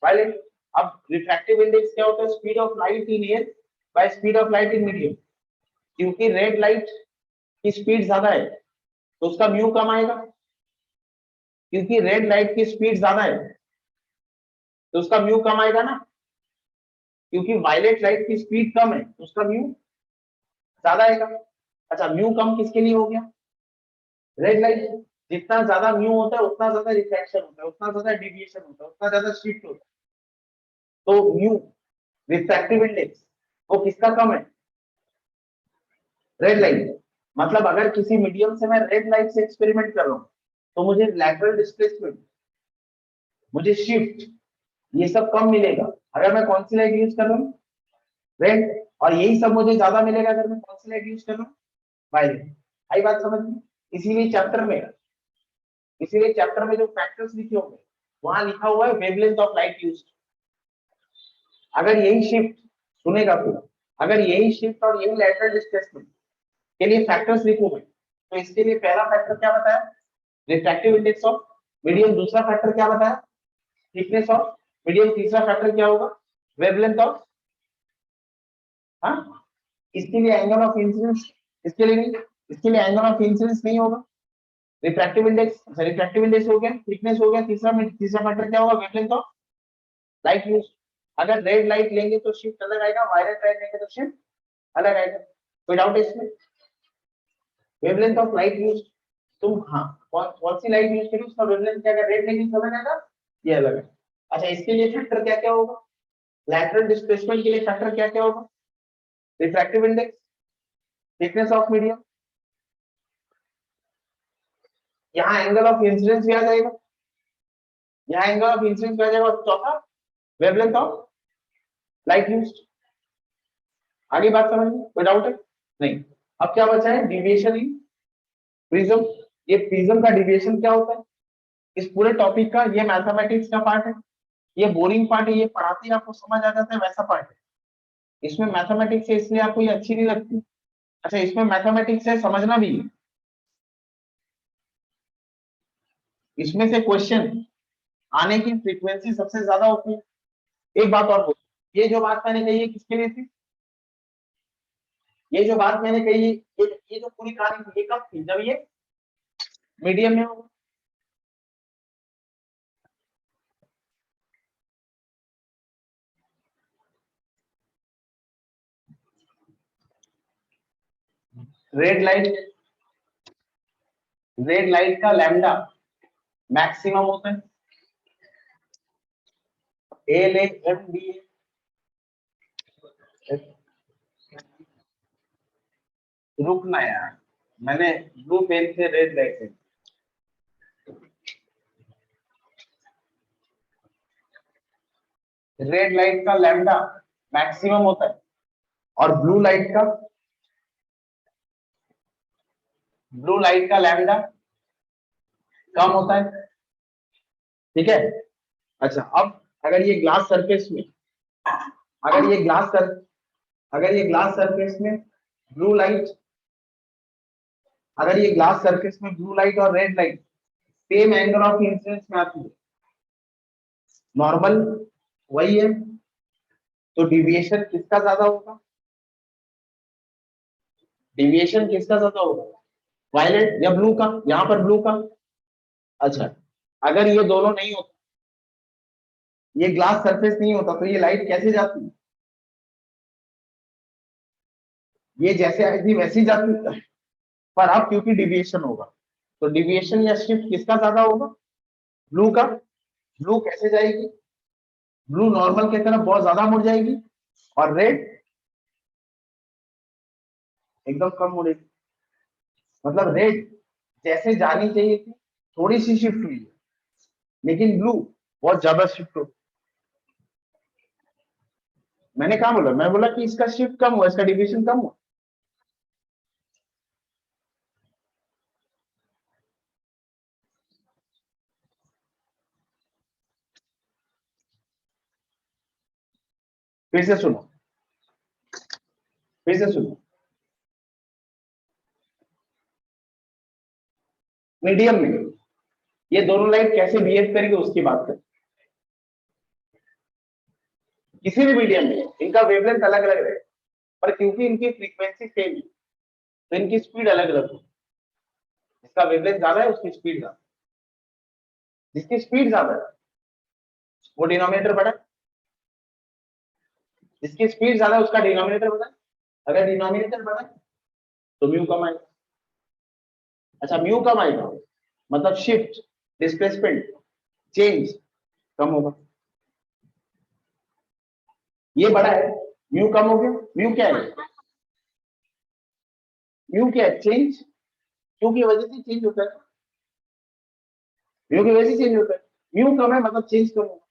वायलेट। अब रिफ्रैक्टिव इंडेक्स क्या होता है? Speed of light in air by speed of light in medium. क्योंकि रेड लाइट की स्पीड ज्यादा है तो उसका म्यू कम आएगा। क्योंकि रेड लाइट की स्पीड ज्यादा है तो उसका म्यू कम आएगा ना। क्योंकि वायलेट लाइट की स्पीड कम है तो उसका म्यू ज्यादा आएगा। अच्छा, म्यू कम किसके लिए हो गया? Red light. जितना ज्यादा म्यू होता है उतना ज्यादा रिफ्रैक्शन होता है, उतना ज्यादा डिविएशन होता है, उतना ज्यादा शिफ्ट होता है। तो म्यू रिफ्रैक्टिव इंडेक्स वो किसका कम है? Red light. मतलब अगर किसी मीडियम से मैं रेड लाइट से एक्सपेरिमेंट कर रहा हूँ तो मुझे लैटरल डिस्प्लेसमेंट, मुझे शिफ्ट, ये सब कम मिलेगा अगर मैं कौन सी लाइट यूज कर रहा हूँ? रेड। और यही सब मुझे ज्यादा मिलेगा अगर मैं कौन सी लाइट यूज कर रहा हूँ? वायलेट। आई बात समझ में? इसीलिए चैप्टर में, इसीलिए चैप्टर में जो फैक्टर्स लिखे होंगे वहां लिखा हुआ है वेवलेंथ ऑफ लाइट यूज्ड। अगर यही शिफ्ट, सुनेगा पूरा, अगर यही शिफ्ट और यही लैटरल डिस्प्लेसमेंट के लिए फैक्टर्स लिखोगे तो इसके लिए पहला फैक्टर क्या बताया? Refractive index of medium. दूसरा फैक्टर क्या बताया? Thickness of medium. तीसरा फैक्टर क्या होगा? वेवलेंथ ऑफ, हाँ, इसके लिए एंगल ऑफ इंसिडेंस, इसके लिए नहीं। इसके लिए एंगल ऑफ इंसिडेंस नहीं होगा। रिफ्रैक्टिव इंडेक्स हो गया, थिकनेस हो गया, तीसरा फैक्टर क्या होगा, वेवलेंथ ऑफ लाइट यूज। अगर रेड लाइट लेंगे तो शिफ्ट अलग आएगा, वायलेट लाइट लेंगे तो शिफ्ट अलग आएगा। कोई डाउट है इसमें? वेवलेंथ ऑफ लाइट यूज, तुम हाँ कौन सी लाइट यूज करी उसका वेवलेंथ क्या है, रेड लेंगे अलग आएगा, ये अलग है। अच्छा इसके लिए फैक्टर क्या क्या होगा, लैटरल डिस्प्लेसमेंट के लिए फैक्टर क्या क्या होगा, refractive index, thickness of medium, यहाँ एंगल ऑफ इंसिडेंस भी आ जाएगा, यहाँ एंगल ऑफ इंसिडेंस भी आ जाएगा, और चौथा वेवलेंथ ऑफ लाइट यूज्ड। आगे बात समझ में कोई डाउट है? नहीं। अब क्या बचा है, डिविएशन इन प्रिज्म। ये प्रिज्म का डिविएशन क्या होता है, इस पूरे टॉपिक का ये मैथमेटिक्स का पार्ट है, ये बोरिंग पार्ट है, ये पढ़ाते ही आपको समझ आ जाता है वैसा पार्ट है। इसमें मैथमेटिक्स है इसलिए आपको ये अच्छी नहीं लगती। अच्छा इसमें मैथमेटिक्स है, समझना भी है। इसमें से क्वेश्चन आने की फ्रीक्वेंसी सबसे ज्यादा होती है। एक बात और बोल, ये जो बात मैंने कही है किसके लिए थी, ये जो बात मैंने कही है, ये जो पूरी कहानी थी ये कब थी, जब ये मीडियम में होगा। रेड लाइट का लैम्डा मैक्सिमम होता है, L A M D A. रुकना यार, मैंने ब्लू पेन से रेड लाइट से, रेड लाइट का लैम्डा मैक्सिमम होता है और ब्लू लाइट का लैम्डा कम होता है। ठीक है। अच्छा अब अगर ये ग्लास सरफेस में, अगर ये ग्लास सर अगर ये ग्लास सरफेस में ब्लू लाइट, अगर ये ग्लास सरफेस में ब्लू लाइट और red light same angle of incidence में आती है, नॉर्मल वही है, तो डिविएशन किसका ज्यादा होगा, डिविएशन किसका ज्यादा होगा, वायलेट या ब्लू का, यहाँ पर ब्लू का। अच्छा अगर ये दोनों नहीं होता, ये ग्लास सरफेस नहीं होता तो ये लाइट कैसे जाती है, ये जैसे आई थी वैसी जाती है, पर अब क्योंकि डिविएशन होगा तो डिविएशन या शिफ्ट किसका ज्यादा होगा, ब्लू का। ब्लू कैसे जाएगी, ब्लू नॉर्मल की तरफ बहुत ज्यादा मुड़ जाएगी और रेड एकदम कम मुड़ेगी। मतलब रेड जैसे जानी चाहिए थी थोड़ी सी शिफ्ट हुई है, लेकिन ब्लू बहुत ज्यादा शिफ्ट हो। मैंने कहा बोला, मैं बोला कि इसका शिफ्ट कम हुआ, इसका डिविएशन कम हुआ। फिर से सुनो, फिर से सुनो, मीडियम में ये दोनों लाइट कैसे बिहेव करेगी उसकी बात करें। किसी भी मीडियम में इनका वेवलेंथ अलग अलग रहे, पर क्योंकि इनकी फ्रीक्वेंसी सेम है तो इनकी स्पीड अलग अलग होगी। जिसका वेवलेंथ ज्यादा है उसकी स्पीड ज्यादा, जिसकी स्पीड ज्यादा है वो डिनोमिनेटर बड़ा है, जिसकी स्पीड ज्यादा है उसका डिनोमिनेटर बड़ा है। अगर डिनोमिनेटर बड़ा है तो म्यू कम आएगा। अच्छा म्यू कम आएगा मतलब शिफ्ट, डिस्प्लेसमेंट, चेंज कम होगा। ये बड़ा है, म्यू कम हो गया। म्यू क्या है, म्यू क्या है, चेंज, क्यू की वजह से चेंज होता है, म्यू की वजह से चेंज होता है। म्यू कम है मतलब चेंज कम होगा।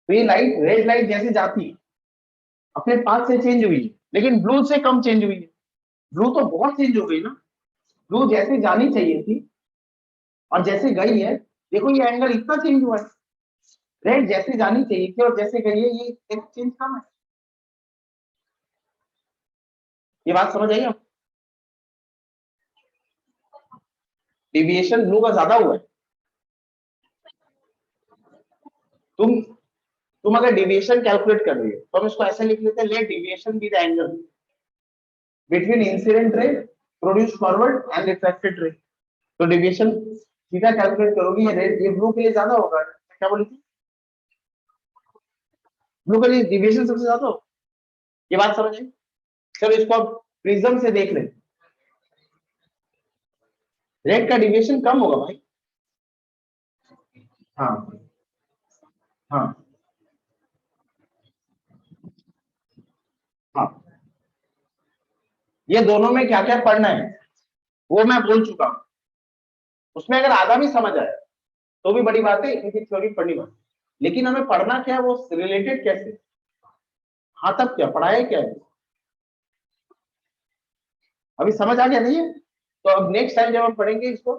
तो ये लाइट, रेड लाइट जैसे जाती है अपने पास से चेंज हुई है, लेकिन ब्लू से कम चेंज हुई है। ब्लू तो बहुत चेंज हो गई ना, ब्लू जैसे जानी चाहिए थी और जैसे गई है, देखो ये एंगल इतना चेंज हुआ है। रेड जैसे जानी चाहिए थी और जैसे गई है ये एक चेंज कम है। ये बात समझ आई आप? डिविएशन ब्लू का ज्यादा हुआ है। तुम तुम अगर डिविएशन कैलकुलेट कर रही हो तो हम इसको ऐसे लिख लेते हैं, let deviation be the angle between incident ray produce forward and refracted ray. तो डेविएशन थीटा कैलकुलेट करोगे, ये रेड, ये ब्लू के लिए ज्यादा होगा, क्या बोली थी, ब्लू के लिए डेविएशन सबसे ज्यादा हो, ये बात समझ आई। चलो इसको अब प्रिज्म से देख लें, रेड का डेविएशन कम होगा भाई। हाँ हाँ हाँ, ये दोनों में क्या क्या पढ़ना है वो मैं बोल चुका हूं, उसमें अगर आधा भी समझ आए तो भी बड़ी बात है, इनकी थ्योरी पढ़नी बात, लेकिन हमें पढ़ना क्या है, वो रिलेटेड कैसे, हाँ तब क्या पढ़ाया क्या है, अभी समझ आ गया नहीं है, तो अब नेक्स्ट टाइम जब हम पढ़ेंगे इसको,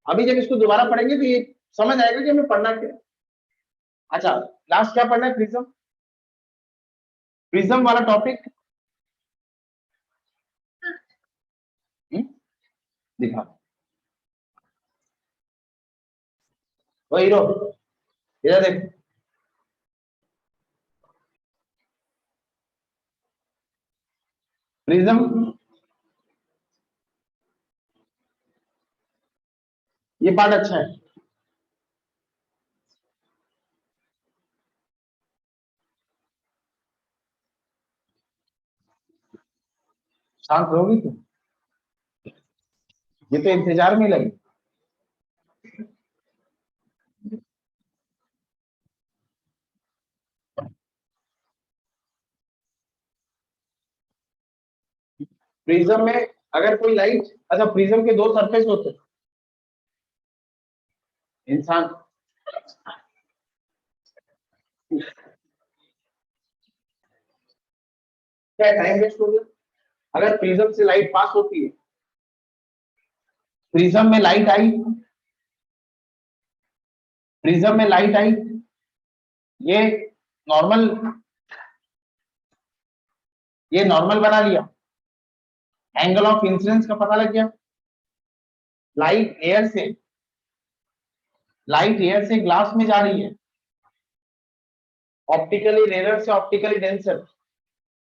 अभी जब इसको दोबारा पढ़ेंगे तो ये समझ आएगा कि हमें पढ़ना क्या है। अच्छा, लास्ट क्या पढ़ना है, प्रिज्म, प्रिज्म वाला टॉपिक दिखा, वो हीरो, इधर देख, प्रिज्म, ये पार्ट अच्छा है, शांत रहोगी तुम, ये तो इंतजार में लगी। प्रिज्म में अगर कोई लाइट, अच्छा प्रिज्म के दो सरफेस होते हैं, इंसान, क्या टाइम वेस्ट हो गया, अगर प्रिज्म से लाइट पास होती है, प्रिज्म में लाइट आई, प्रिज्म में लाइट आई, ये नॉर्मल, ये नॉर्मल बना लिया, एंगल ऑफ इंसिडेंस का पता लग गया, लाइट एयर से, लाइट एयर से ग्लास में जा रही है, ऑप्टिकली रेयर से ऑप्टिकली डेंसर,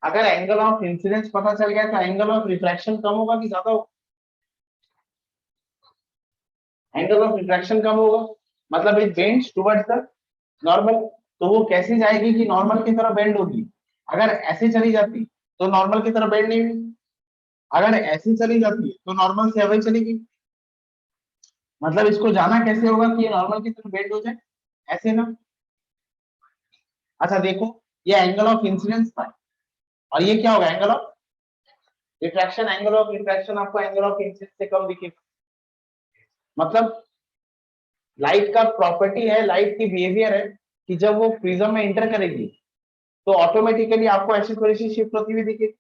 अगर एंगल ऑफ इंसिडेंस पता चल गया तो एंगल ऑफ रिफ्रैक्शन कम होगा कि ज्यादा होगा, एंगल ऑफ रिफ्रैक्शन कम होगा, मतलब it bends towards the normal, तो वो कैसे जाएगी कि नॉर्मल की तरफ बेंड होगी, अगर ऐसे चली जाती तो नॉर्मल की तरफ बेंड नहीं हुई, अगर ऐसे चली जाती तो नॉर्मल से अवे चलेगी, मतलब इसको जाना कैसे होगा कि ये नॉर्मल की तरफ बेंड हो जाए, ऐसे ना। अच्छा देखो, ये एंगल ऑफ इंसिडेंस था, और ये क्या होगा, angle of refraction, angle of refraction आपको एंगल ऑफ इंसिडेंस से कम दिखेगा, मतलब लाइट का प्रॉपर्टी है, लाइट की बिहेवियर है कि जब वो प्रिज्म में इंटर करेगी तो ऑटोमेटिकली आपको ऐसी थोड़ी सी शिफ्ट होती हुई दिखेगी।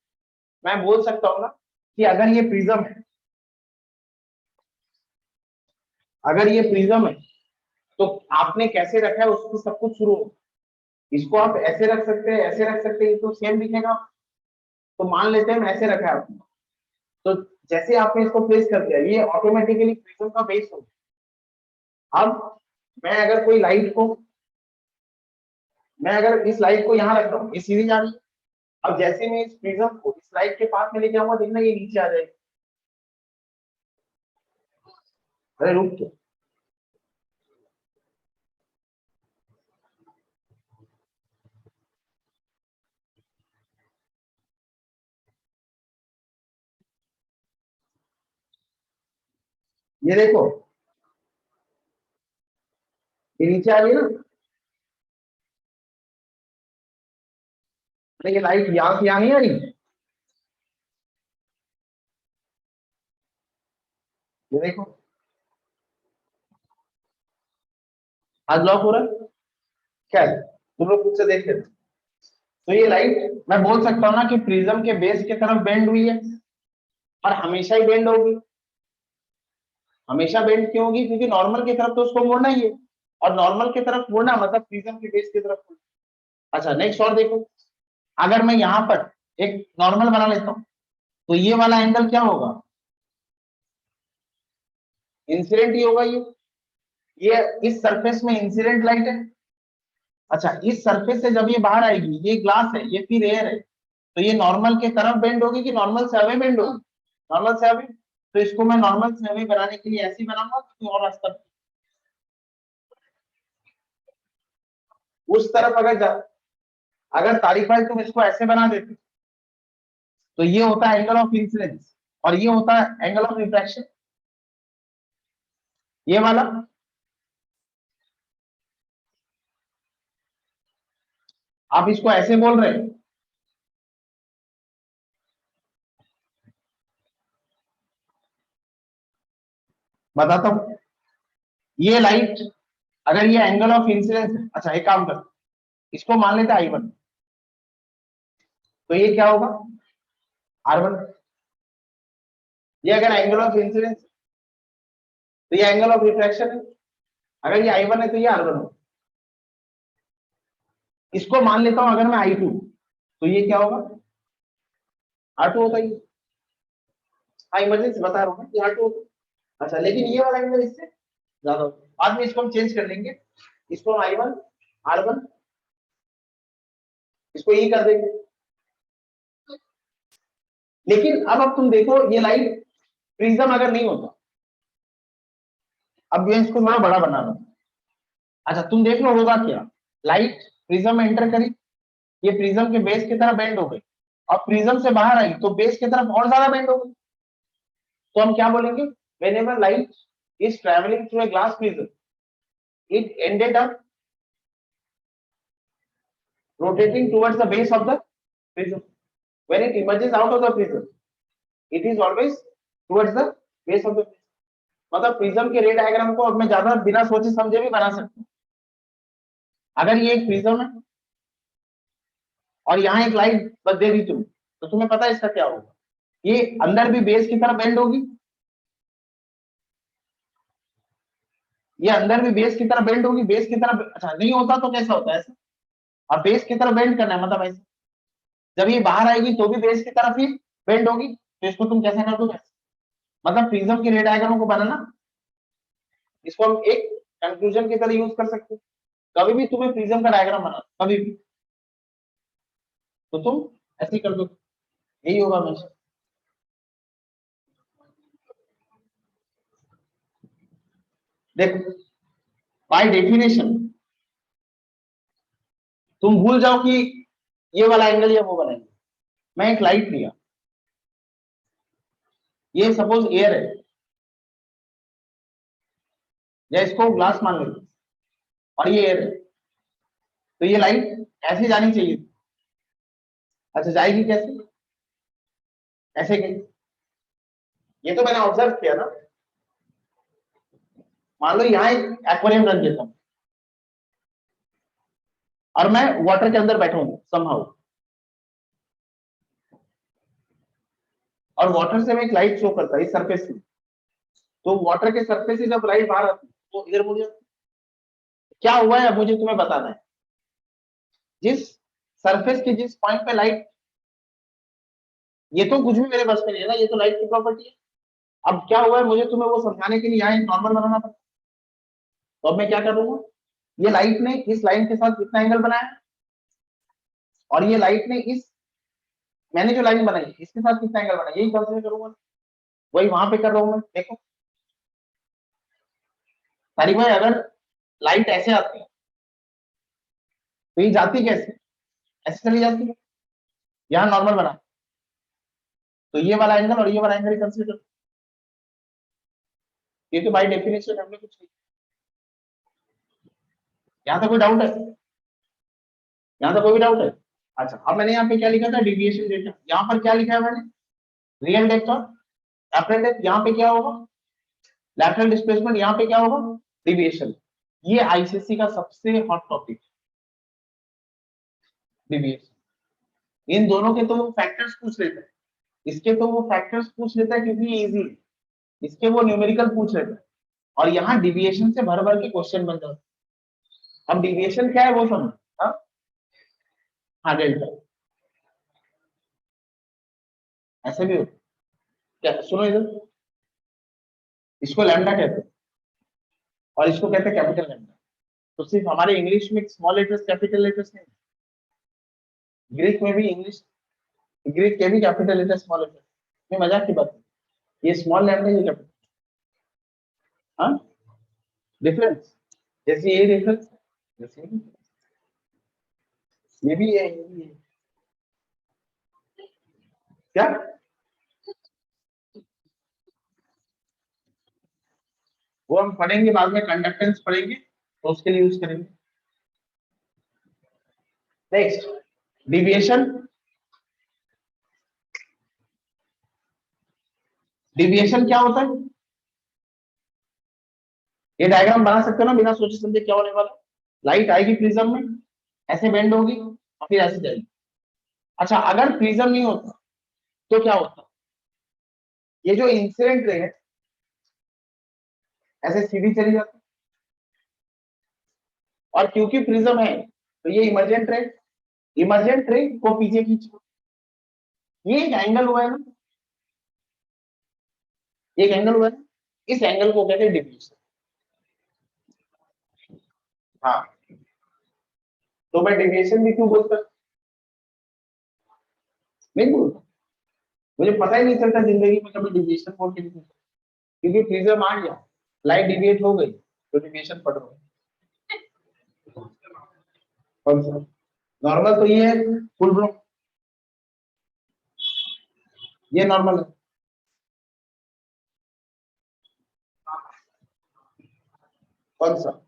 मैं बोल सकता हूँ ना कि अगर ये प्रिज्म है, अगर ये प्रिज्म है तो आपने कैसे रखा है उसको सब कुछ शुरू हो, इसको आप ऐसे रख सकते हैं, ऐसे रख सकते हैं, तो सेम दिखेगा, तो मान लेते हैं हम ऐसे रखा है आपने, तो जैसे आपने इसको प्लेस कर दिया ये ऑटोमेटिकली प्रिज्म का बेस हो गया। अब मैं अगर कोई लाइट को, मैं अगर इस लाइट को यहाँ रख रहा हूँ, ये सीधी जा रही है, अब जैसे मैं इस प्रिज्म को इस लाइट के पास में लेके आऊंगा, देखना ये नीचे आ जाएगी, अरे रुक तो, ये देखो, ये नीचे आ रही है ना, अरे ये लाइट यहाँ से यहाँ नहीं आ रही, ये देखो, आज लॉक हो रहा है, क्या है, तुम लोग खुद से देख लेते, तो ये लाइट मैं बोल सकता हूँ ना कि प्रिज्म के बेस की तरफ बेंड हुई है, और हमेशा ही बेंड होगी, हमेशा बेंड क्यों होगी, क्योंकि नॉर्मल की तरफ तो उसको मोड़ना ही है, और नॉर्मल की तरफ मोड़ना मतलब प्रिज्म के बेस की तरफ मोड़ना। अच्छा नेक्स्ट और देखो, अगर मैं यहाँ पर एक नॉर्मल बना लेता हूँ तो ये वाला एंगल क्या होगा, इंसिडेंट ही होगा, ये इस सरफेस में इंसिडेंट लाइट है, अच्छा इस सरफेस से जब ये बाहर आएगी, ये ग्लास है, ये फिर एयर है, तो ये नॉर्मल के तरफ बेंड होगी कि नॉर्मल से अवे बेंड होगी? नॉर्मल से अवे। तो इसको मैं नॉर्मल से अवे बनाने के लिए ऐसे ही बनाऊंगा कि और रास्ता उस तरफ अगर तारीफ भाई तुम इसको ऐसे बना देते तो ये होता है एंगल ऑफ इंसिडेंस और ये होता है एंगल ऑफ रिफ्रैक्शन, ये वाला। आप इसको ऐसे बोल रहे हैं, बताता हूं। ये लाइट अगर ये एंगल ऑफ इंसिडेंस है, अच्छा एक काम कर, इसको मान लेते हैं I1, तो ये क्या होगा R1। ये अगर एंगल ऑफ इंसिडेंस तो ये एंगल ऑफ रिफ्रैक्शन है, अगर ये I1 है तो ये R1 होगा। इसको मान लेता हूं अगर मैं I2, तो ये क्या होगा R2 होगा। ये हाँ इमरजेंसी बता रहा हूँ मैं कि R2 होगा। अच्छा लेकिन ये वाला एंगल इससे ज्यादा होगा, बाद में इसको हम चेंज कर लेंगे, इसको हम I1 R1 इसको ये कर देंगे। लेकिन अब तुम देखो ये लाइट प्रिज्म अगर नहीं होता, अब मैं इसको थोड़ा बड़ा बना रहा हूं। अच्छा तुम देख लो होगा क्या, लाइट प्रिज्म में एंटर करी, ये प्रिज्म के बेस की तरफ बेंड हो गई और प्रिज्म से बाहर आई तो बेस की तरफ और ज्यादा बेंड हो गई। तो हम क्या बोलेंगे, whenever light is travelling through a glass prism it ended up rotating towards the base of the prism. When it emerges out of the prism, it is always towards the base of the prism. मतलब prism के रे diagram को अब मैं ज्यादा बिना सोचे समझे भी बना सकता हूँ। अगर ये एक प्रिज्म है और यहाँ एक लाइट बस दे दी तुम, तो तुम्हें पता है इसका क्या होगा, ये अंदर भी बेस की तरफ बेंड होगी, ये अंदर भी बेस की तरफ बेंड होगी, बेस की तरफ। अच्छा नहीं होता तो कैसा होता है ऐसा, और बेस की तरफ बेंड करना है मतलब ऐसे, जब ये बाहर आएगी तो भी बेस की तरफ ही बेंड होगी, तो इसको तुम कैसे कर दोगे, मतलब प्रिज्म के रे डायग्राम को बनाना, इसको हम एक कंक्लूजन की तरह यूज कर सकते हैं। कभी भी तुम्हें प्रिज्म का डायग्राम बनाना कभी भी, तो तुम ऐसे ही कर दो, यही होगा हमेशा। देखो बाय डेफिनेशन तुम भूल जाओ कि ये वाला एंगल या वो वाला एंगल। मैं एक लाइट लिया, ये सपोज एयर है या इसको ग्लास मान लो, और ये एयर है, तो ये लाइट ऐसे जानी चाहिए। अच्छा जाएगी कैसे, ऐसे गई, ये तो मैंने ऑब्जर्व किया ना। मान लो यहाँ एक एक्वेरियम रख देता हूँ और मैं वाटर के अंदर बैठा हूँ समहाउ, और वाटर से मैं एक लाइट शो करता है इस सरफेस में, तो वाटर के सरफेस से जब लाइट बाहर आती है तो इधर मुझे क्या हुआ है, अब मुझे तुम्हें बताना है। जिस सरफेस के जिस पॉइंट पे लाइट, ये तो कुछ भी मेरे बस में नहीं है ना, ये तो लाइट की प्रॉपर्टी है। अब क्या हुआ है मुझे तुम्हें वो समझाने के लिए यहाँ एक नॉर्मल बनाना पड़ता, तो अब मैं क्या करूंगा, ये लाइट ने इस लाइन के साथ कितना एंगल बनाया, और ये लाइट ने इस, मैंने जो लाइन बनाई इसके साथ कितना एंगल बनाया, यही कंसीडर करूंगा, वही वहां पे कर रहा हूं मैं। देखो तारिक भाई अगर लाइट ऐसे आती है तो ये जाती कैसे, ऐसे चली जाती है, यहाँ नॉर्मल बना, तो ये वाला एंगल और ये वाला एंगल कंसीडर, ये तो बाय डेफिनेशन हमने कुछ नहीं। यहाँ तक कोई डाउट है, यहाँ तक कोई भी डाउट है। अच्छा अब मैंने यहाँ पे क्या लिखा था, डिविएशन डेटा, यहाँ पर क्या लिखा है मैंने, रियल डेप्थ और एपरेंट डेप्थ, यहाँ पे क्या होगा लैटरल डिस्प्लेसमेंट, यहाँ पे क्या होगा डिविएशन। ये आईसीएससी का सबसे हॉट टॉपिक, डिविएशन। इन दोनों के तो वो फैक्टर्स पूछ लेते हैं, इसके तो वो फैक्टर्स पूछ लेता है क्योंकि ये इजी है, इसके वो न्यूमेरिकल पूछ लेता है, और यहाँ डिविएशन से भर भर के क्वेश्चन बन जाता है। अब डिविएशन क्या है वो समझ, हाँ हाँ डेल्टा, ऐसे भी हो क्या, सुनो इधर, इसको लैम्डा कहते हैं और इसको कहते हैं कैपिटल लैम्डा। तो सिर्फ हमारे इंग्लिश में स्मॉल लेटर्स कैपिटल लेटर्स नहीं, ग्रीक में भी इंग्लिश ग्रीक के भी कैपिटल लेटर स्मॉल लेटर, मैं मजाक की बात है, ये स्मॉल लेटर ये कैपिटल, हाँ डिफरेंस, जैसे ये डिफरेंस, जैसे ये भी है, ये भी है। क्या वो हम पढ़ेंगे बाद में, कंडक्टेंस पढ़ेंगे तो उसके लिए यूज करेंगे। नेक्स्ट डिविएशन, डिविएशन क्या होता है, ये डायग्राम बना सकते हो ना बिना सोचे समझे क्या होने वाला, लाइट आएगी प्रिज्म में, ऐसे बेंड होगी और फिर ऐसे जाएगी। अच्छा अगर प्रिज्म नहीं होता तो क्या होता, ये जो इंसिडेंट रे है ऐसे सीधी चली जाती, और क्योंकि प्रिज्म है तो ये इमर्जेंट रे, इमर्जेंट रे को पीछे खींचो, ये एक एंगल हुआ है ना, एक एंगल हुआ है, इस एंगल को कहते हैं डिविएशन। हाँ तो मैं डिविएशन भी क्यों बोलता, नहीं बोलता, मुझे पता ही नहीं चलता जिंदगी में कभी डिविएशन बोल के नहीं बोलता, क्योंकि प्रिज्म आ गया, लाइट डिविएट हो गई तो डिविएशन पढ़ रहा हूँ। कौन सा नॉर्मल, तो ये है फुल ब्रो, ये नॉर्मल है, कौन सा,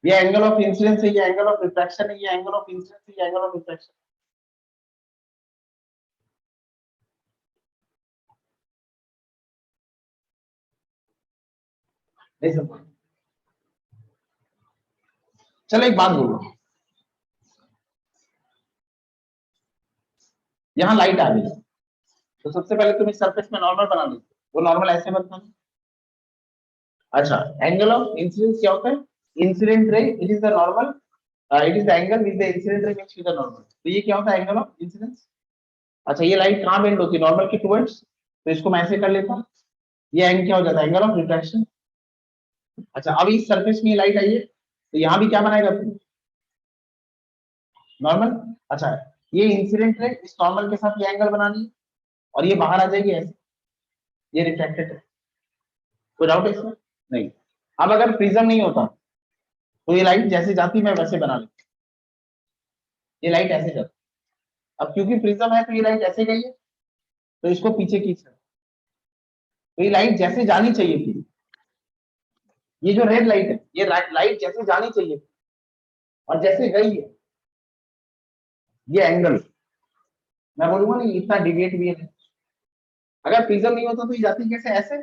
ये एंगल ऑफ इंसिडेंस है, ये एंगल ऑफ रिफ्रैक्शन है, ये एंगल ऑफ इंसिडेंस है, ये एंगल ऑफ रिफ्रैक्शन, नहीं समझ। चलो एक बात बोलो, यहाँ लाइट आ गई तो सबसे पहले तुम इस सरफेस में नॉर्मल बना लो, वो नॉर्मल ऐसे बनता है। अच्छा एंगल ऑफ इंसिडेंस क्या होता है, incident ray it is the normal, it is the angle with the incident रे मिक्स विद द नॉर्मल, तो ये क्या होता है एंगल ऑफ इंसिडेंस। अच्छा ये लाइट कहाँ बेंड होती है, नॉर्मल के टुवर्ड्स, तो इसको मैं ऐसे कर लेता हूँ, ये एंगल क्या हो जाता है एंगल ऑफ रिफ्रैक्शन। अच्छा अब इस सरफेस में लाइट आई है तो यहाँ भी क्या बनाएगा नॉर्मल। अच्छा ये इंसिडेंट रे इस नॉर्मल के साथ ये एंगल बनानी है और ये बाहर आ जाएगी ऐसे, ये रिफ्लेक्टेड है, कोई डाउट है इसमें, नहीं। अब अगर प्रिज्म नहीं होता तो ये लाइट जैसे जाती मैं वैसे बना लेता, ये लाइट ऐसे जाती, अब क्योंकि प्रिज्म है तो ये लाइट ऐसे गई है तो इसको पीछे खींच रहा है, तो ये लाइट जैसे जानी चाहिए थी, ये जो रेड लाइट है ये लाइट जैसे जानी चाहिए थी और जैसे गई है, ये एंगल मैं बोलूंगा नहीं इतना डिविएट भी है, अगर प्रिज्म नहीं होता तो ये जाती कैसे ऐसे,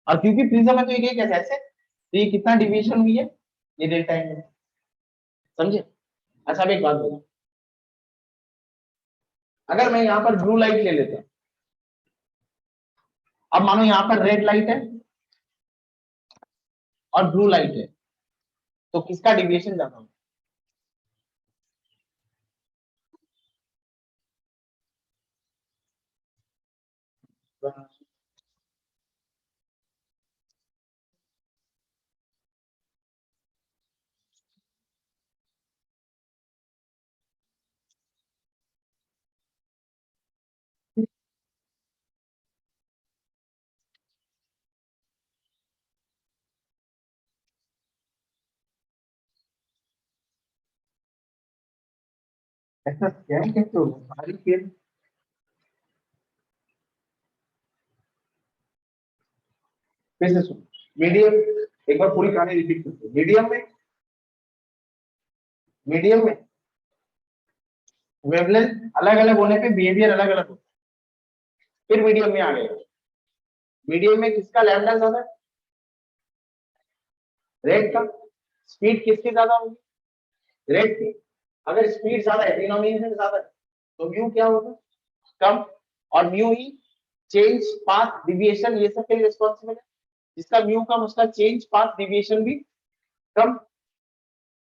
और क्योंकि प्रिज्म है तो ये गई कैसे ऐसे, तो ये कितना डिविएशन हुई है, ये डेल्टा एंगल, समझे। अच्छा अब एक बात बोलो, अगर मैं यहाँ पर ब्लू लाइट ले लेता, अब मानो यहाँ पर रेड लाइट है और ब्लू लाइट है, तो किसका डिविएशन ज्यादा होगा, ऐसा स्कैम कैसे होगा सारी केस, फिर से सुनो, मीडियम, एक बार पूरी कहानी रिपीट करते हैं, मीडियम में, मीडियम में वेवलेंथ अलग अलग होने पे बिहेवियर अलग अलग होता है, फिर मीडियम में आ गए, मीडियम में किसका लैम्डा ज्यादा है, रेड का, स्पीड किसकी ज्यादा होगी, रेड की, अगर स्पीड ज्यादा है डिनोमिनेटर ज्यादा है तो म्यू क्या होगा, कम, और म्यू ही चेंज पाथ डिविएशन ये सब के लिए रिस्पॉन्सिबल है, जिसका म्यू कम उसका चेंज पाथ डिविएशन भी कम।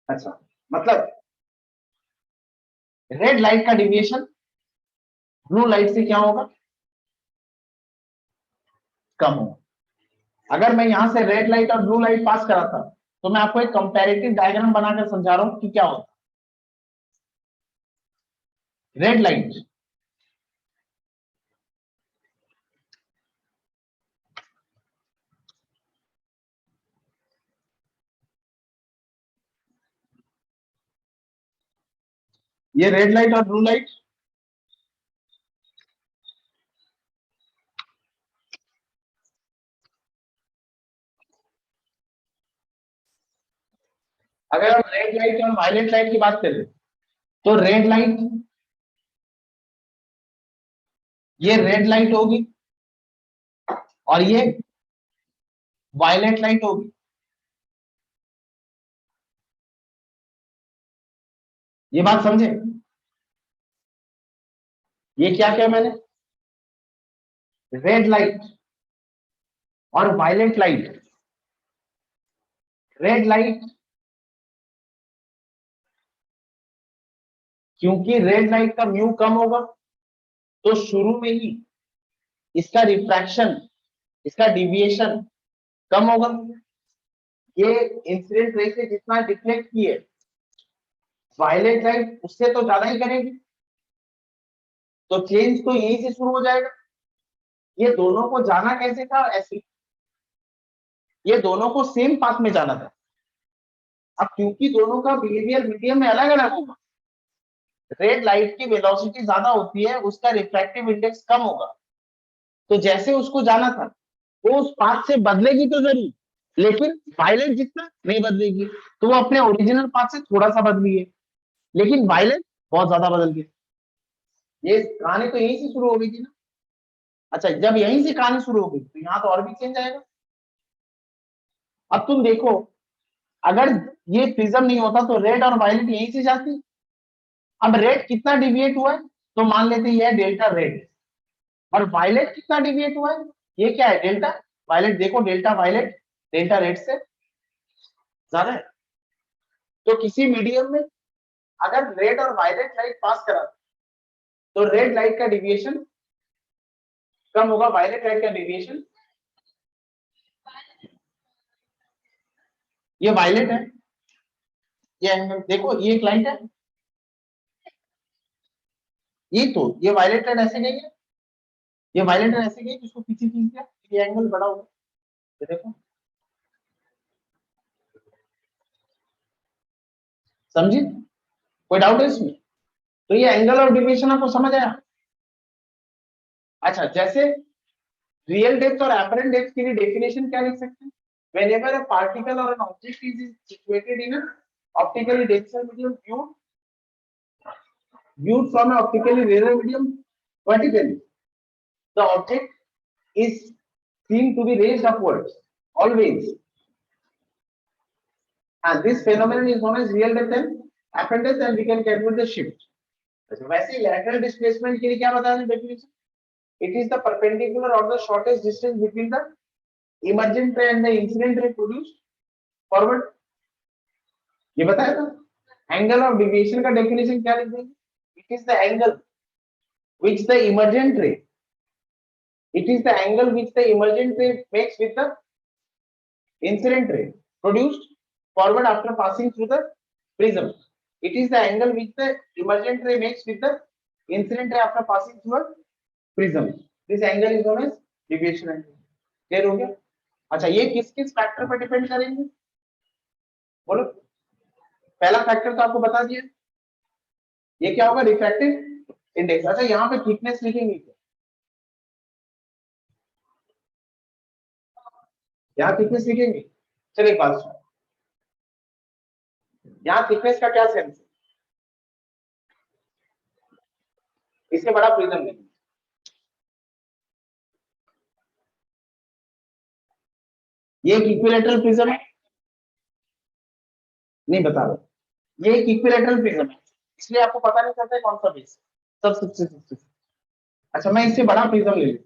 अच्छा मतलब रेड लाइट का डिविएशन ब्लू लाइट से क्या होगा, कम होगा। अगर मैं यहां से रेड लाइट और ब्लू लाइट पास कराता तो मैं आपको एक कंपैरेटिव डायग्राम बनाकर समझा रहा हूं कि क्या होता, रेड लाइट ये रेड लाइट और ब्लू लाइट, अगर हम रेड लाइट और वायलेट लाइट की बात करें तो रेड लाइट, ये रेड लाइट होगी और ये वायलेट लाइट होगी। ये बात समझे? ये क्या क्या मैंने, रेड लाइट और वायलेट लाइट। रेड लाइट, क्योंकि रेड लाइट का म्यू कम होगा तो शुरू में ही इसका रिफ्रैक्शन, इसका डिविएशन कम होगा। ये इंसिडेंट रे से जितना डिफ्लेक्ट किए वायलेट लाइट उससे तो ज्यादा ही करेगी, तो चेंज तो यहीं से शुरू हो जाएगा। ये दोनों को जाना कैसे था? ऐसे, ये दोनों को सेम पाथ में जाना था। अब क्योंकि दोनों का बिहेवियर मीडियम में अलग अलग होगा, रेड लाइट की वेलोसिटी ज्यादा होती है, उसका रिफ्रैक्टिव इंडेक्स कम होगा, तो जैसे उसको जाना था वो उस पाथ से बदलेगी तो जरूर, लेकिन वायलेट जितना नहीं बदलेगी, तो वो अपने ओरिजिनल पाथ से थोड़ा सा बदली है, लेकिन वायलेट बहुत ज्यादा बदल गई। ये कहानी तो यहीं से शुरू हो गई थी ना। अच्छा, जब यहीं से कहानी शुरू हो गई तो यहाँ तो और भी चेंज आएगा। अब तुम देखो, अगर ये प्रिज्म नहीं होता तो रेड और वायलेट यहीं से जाती। अब रेड कितना डिविएट हुआ है तो मान लेते हैं डेल्टा रेड, और वायलेट कितना डिविएट हुआ है, ये क्या है, डेल्टा वायलेट। देखो डेल्टा वायलेट डेल्टा रेड से ज्यादा है। तो किसी मीडियम में अगर रेड और वायलेट लाइट पास करा तो रेड लाइट का डिविएशन कम होगा, वायलेट लाइट का डिविएशन, ये वायलेट है, ये एंगल देखो, ये एक लाइट है, ये तो ये वायलेट लाइट ऐसे गई है, ये वायलेट लाइट ऐसे गई, इसको पीछे खींच दिया, ये एंगल बड़ा होगा। ये देखो, समझी? कोई डाउट है इसमें? तो ये एंगल ऑफ डिविएशन आपको समझ आया? अच्छा, जैसे रियल डेप्थ और एपरेंट डेप्थ के लिए डेफिनेशन क्या लिख सकते हैं? whenever a particle or an object is situated in an optically denser medium viewed from an optically rarer medium vertically, the object is seen to be raised upwards always, and this phenomenon is known as real depth and apparent depth, and we can calculate the shift. वैसे lateral displacement के लिए क्या बताया definition? It is the perpendicular or the shortest distance between the emergent ray and the incident ray produced forward. ये बताया था। Angle of deviation का definition क्या लिख देंगे? It is the angle which the emergent ray, it is the angle which the emergent ray makes with the incident ray produced forward after passing through the prism. It is the angle which the emergent ray makes with the incident ray after passing through a prism. This angle is known as deviation angle. Clear हो गया? अच्छा, ये किस किस factor पर depend करेंगे बोलो? पहला फैक्टर तो आपको बता दिया, ये क्या होगा, रिफ्रैक्टिव इंडेक्स। अच्छा, यहाँ पे थिकनेस लिखेंगे क्या? यहाँ थिकनेस लिखेंगे? चलिए एक बात सुनो, यहाँ थिकनेस का क्या सेंस है? इससे बड़ा प्रिज्म नहीं, ये एक इक्विलैटरल प्रिज्म है, नहीं बता रहा, ये एक इक्विलैटरल प्रिज्म है, इसलिए आपको पता नहीं चलता है कौन सा बेस सब सबसे। अच्छा, मैं इससे बड़ा प्रिज्म ले लेता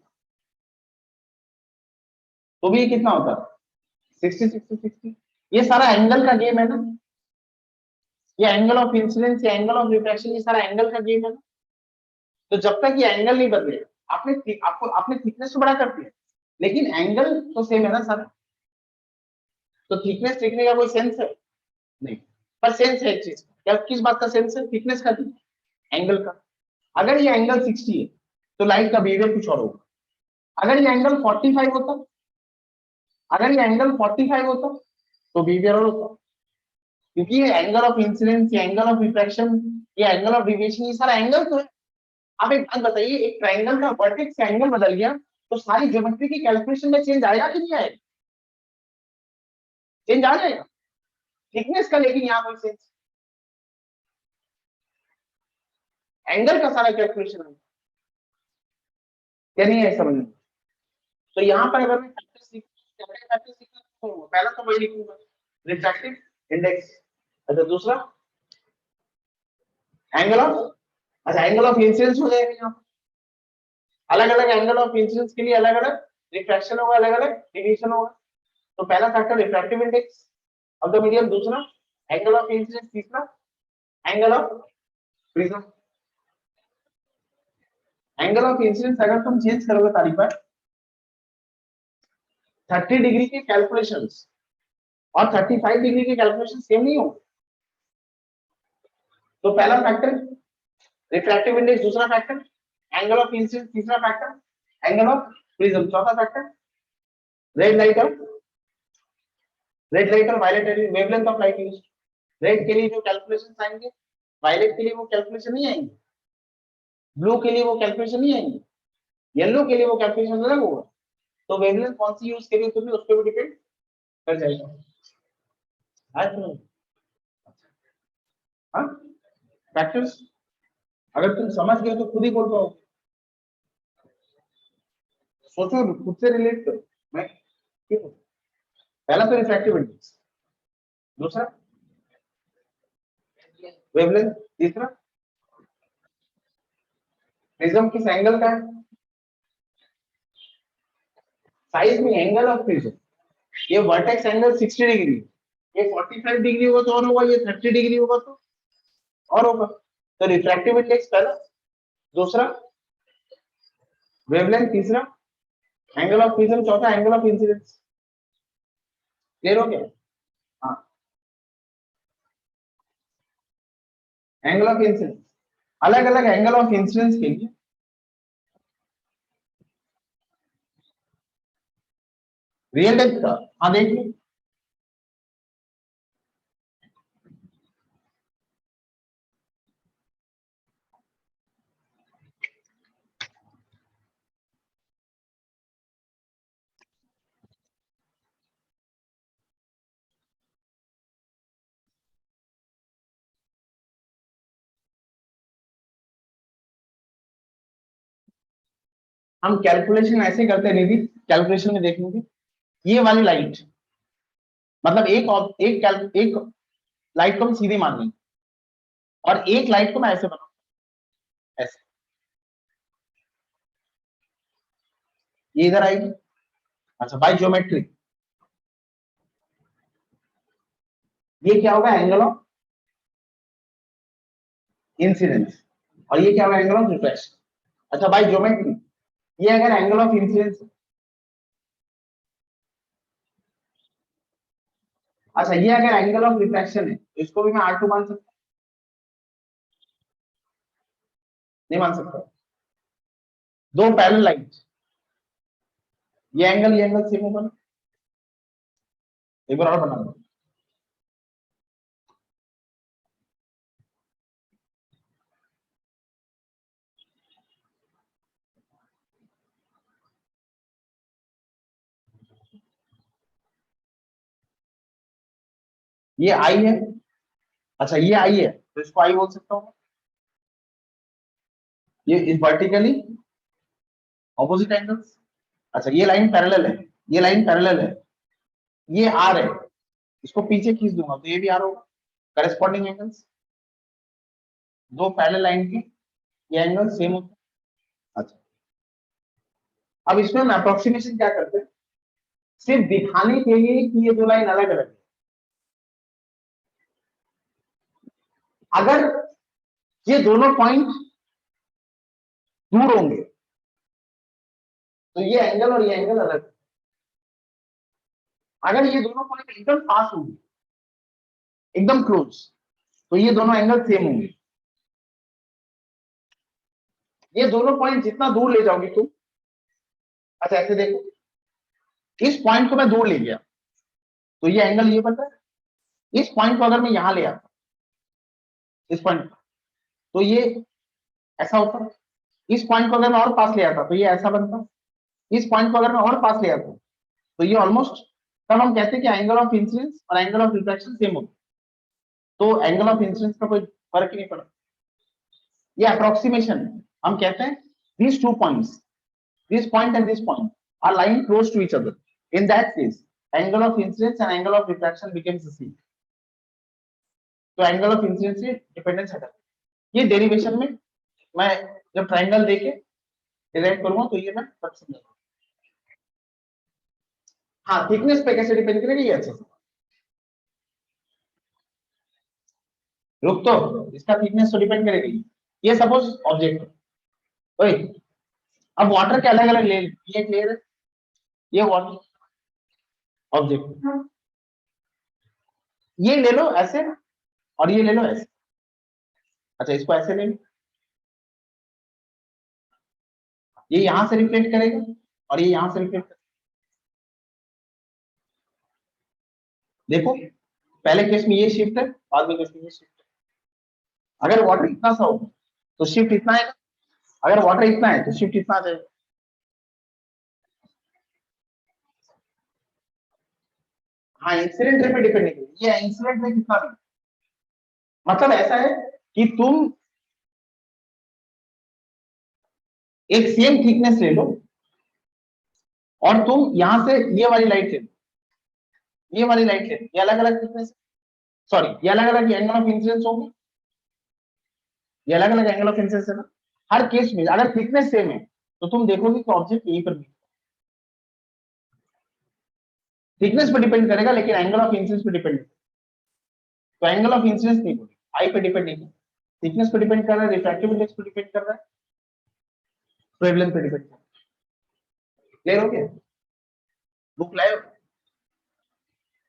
तो भी ये कितना होता है, 60 60 60। ये सारा एंगल का गेम है ना, ये एंगल ऑफ इंसिडेंस, ये एंगल ऑफ रिफ्रैक्शन, ये सारा एंगल का गेम है ना। तो जब तक ये एंगल नहीं बदले, आपने थिकनेस तो बड़ा कर दिया, लेकिन एंगल तो सेम है ना सारा, तो थिकनेस लिखने का कोई सेंस है नहीं। पर सेंस है एक चीज, क्या किस बात का सेंस है? थिकनेस का, एंगल का। अगर ये एंगल 60 है तो लाइट का बिहेवियर कुछ और होगा। अगर ये एंगल 45 होता, अगर ये एंगल 45 होता तो बिहेवियर और होता, क्योंकि ये एंगल ऑफ इंसिडेंस, ये एंगल ऑफ रिफ्रैक्शन ये एंगल ऑफ डिविएशन, ये सारा एंगल तो है। आप एक बात बताइए, एक ट्रायंगल का वर्टेक्स का एंगल बदल गया तो सारी ज्योमेट्री की कैलकुलेशन में चेंज आएगा कि नहीं आएगा? चेंज आ जाएगा थिकनेस का, लेकिन यहाँ पर चेंज एंगल का सारा कैलकुलेशन है क्या, नहीं है समझ में? तो यहाँ पर अगर मैं फैक्टर सीखना तो पहला तो वही लिखूंगा, रिफ्रैक्टिव इंडेक्स। अच्छा दूसरा एंगल ऑफ, अच्छा एंगल ऑफ इंसिडेंस हो जाएगा यहाँ, अलग अलग एंगल ऑफ इंसिडेंस के लिए अलग अलग रिफ्रैक्शन होगा, अलग अलग डिविएशन होगा। तो पहला factor refractive index of the medium, दूसरा एंगल ऑफ इंसिडेंस, तीसरा angle of prism. Angle of incidence अगर तुम चेंज करोगे तारीफ पर 30 डिग्री के कैलकुलेशंस और 35 डिग्री के कैलकुलेशन सेम नहीं होंगे। तो पहला फैक्टर रिफ्रैक्टिव इंडेक्स, दूसरा फैक्टर एंगल ऑफ इंसिडेंस, तीसरा फैक्टर एंगल ऑफ प्रिज्म, चौथा फैक्टर रेड लाइट और violet wavelength of light use. रेड के लिए जो कैलकुलेशंस आएंगे, वायलेट के लिए वो कैलकुलेशन नहीं आएंगे, ब्लू के लिए वो कैलकुलेशन नहीं आएंगे, येलो के लिए वो कैलकुलेशन अलग होगा। तो वेवलेंथ कौन सी यूज करिए तुमने, उस पर भी डिपेंड कर जाएगा। हाँ फैक्टर्स अगर तुम समझ गए तो खुद ही बोल पाओ, सोचो खुद से रिलेट करो। मैं क्यों, पहला तो रिफ्रैक्टिव इंडेक्स, दूसरा वेवलेंथ, तीसरा प्रिज्म किस एंगल का है, साइज में एंगल ऑफ प्रिज्म। ये वर्टेक्स एंगल 60 डिग्री, ये 45 डिग्री होगा तो और होगा, ये 30 डिग्री होगा तो और होगा। तो रिफ्रैक्टिव इंडेक्स पहला, दूसरा वेवलेंथ, तीसरा एंगल ऑफ प्रिज्म, चौथा एंगल ऑफ इंसिडेंस। क्लियर हो गया? हाँ एंगल ऑफ इंसिडेंस, अलग अलग एंगल ऑफ इंसिडेंस के लिए रियल डेप्थ का, हाँ देखिए हम कैलकुलेशन ऐसे करते हैं निधि, कैलकुलेशन में देखेंगे ये वाली लाइट, मतलब एक लाइट को हम सीधे मान लेंगे और एक लाइट को मैं ऐसे बनाऊंगा, ऐसे ये इधर आएगी। अच्छा बाय ज्योमेट्री ये क्या होगा, एंगल ऑफ इंसिडेंस, और ये क्या होगा, एंगल ऑफ रिफ्लेक्शन। अच्छा बाय ज्योमेट्री ये अगर एंगल ऑफ इंसिडेंस, अच्छा ये अगर एंगल ऑफ रिफ्लेक्शन है इसको भी मैं R2 मान सकता, नहीं मान सकता। दो पैरेलल लाइन, ये एंगल सेम होगा ना, एक बार और बना दो। ये आई है, अच्छा ये आई है तो इसको आई बोल सकता हूँ। ये इस वर्टिकली ऑपोजिट एंगल्स, अच्छा ये लाइन पैरेलल है, ये लाइन पैरेलल है, ये आर है, इसको पीछे खींच दूंगा तो ये भी आर होगा, करस्पॉन्डिंग एंगल्स दो पैरेलल लाइन के ये एंगल सेम होते हैं। अच्छा अब इसमें हम अप्रोक्सीमेशन क्या करते हैं, सिर्फ दिखाने के लिए कि ये दो लाइन अलग अलग है, अगर ये दोनों पॉइंट दूर होंगे तो ये एंगल और ये एंगल अलग, अगर ये दोनों पॉइंट एकदम पास होंगे, एकदम क्लोज, तो ये दोनों एंगल सेम होंगे। ये दोनों पॉइंट जितना दूर ले जाओगे तुम, अच्छा ऐसे देखो इस पॉइंट को मैं दूर ले गया तो ये एंगल ये बनता है, इस पॉइंट को अगर मैं यहां ले आता, इस पॉइंट तो ये ऐसा होता, इस पॉइंट को अगर मैं और पास ले आता तो ये ऐसा बनता, इस पॉइंट को अगर मैं और पास ले आता तो ये ऑलमोस्ट, तब हम कहते हैं कि एंगल ऑफ इंसिडेंस और एंगल ऑफ रिफ्लेक्शन सेम होता, तो एंगल ऑफ इंसिडेंस का कोई फर्क ही नहीं पड़ता। ये अप्रोक्सीमेशन, हम कहते हैं these two points, this point and this point are lying close to each other. In that case, angle of incidence and angle of refraction becomes the same. तो एंगल ऑफ इंसिडेंस से dependence हटा, ये derivation में मैं जब triangle देके derive करूंगा तो ये मैं तब समझूंगा। हाँ, थिकनेस पे कैसे डिपेंड करेगी ये अच्छे से रुक, तो इसका थिकनेस तो डिपेंड करेगी। ये सपोज ऑब्जेक्ट है, ओए अब वाटर के अलग अलग लेयर, ये क्लियर है, ये वाटर ऑब्जेक्ट, ये ले लो ऐसे और ये ले लो ऐसे। अच्छा, इसको ऐसे ले लो, ये यहां से रिफ्लेक्ट करेगा और ये यहां से रिफ्लेक्ट करेगा। देखो पहले केस में ये शिफ्ट है, बाद में केस में ये शिफ्ट है। अगर वाटर इतना सा होगा तो शिफ्ट इतना आएगा, अगर वाटर इतना है तो शिफ्ट इतना आ जाएगा। हाँ, इंसिडेंट रे पे डिपेंड नहीं करेगी, ये इंसिडेंट में कितना भी, मतलब ऐसा है कि तुम एक सेम थिकनेस ले लो और तुम यहां से ये वाली लाइट ले लो, ये वाली लाइट ले लो, ये अलग अलग थिकनेस, सॉरी ये अलग अलग एंगल ऑफ इंसिडेंस होगी, ये अलग अलग एंगल ऑफ इंसिडेंस है ना। हर केस में अगर थिकनेस सेम है तो तुम देखोगे कि ऑब्जेक्ट यहीं पर, थिकनेस पर डिपेंड करेगा लेकिन एंगल ऑफ इंसिडेंस पर डिपेंड, तो एंगल ऑफ इंसिडेंस नहीं बोले, आई पे डिपेंड नहीं, थिकनेस पे डिपेंड कर रहा है, रिफ्रैक्टिव इंडेक्स पे डिपेंड कर रहा है, वेवलेंथ पे डिपेंड कर रहा है। क्लियर हो गया? बुक लाए हो?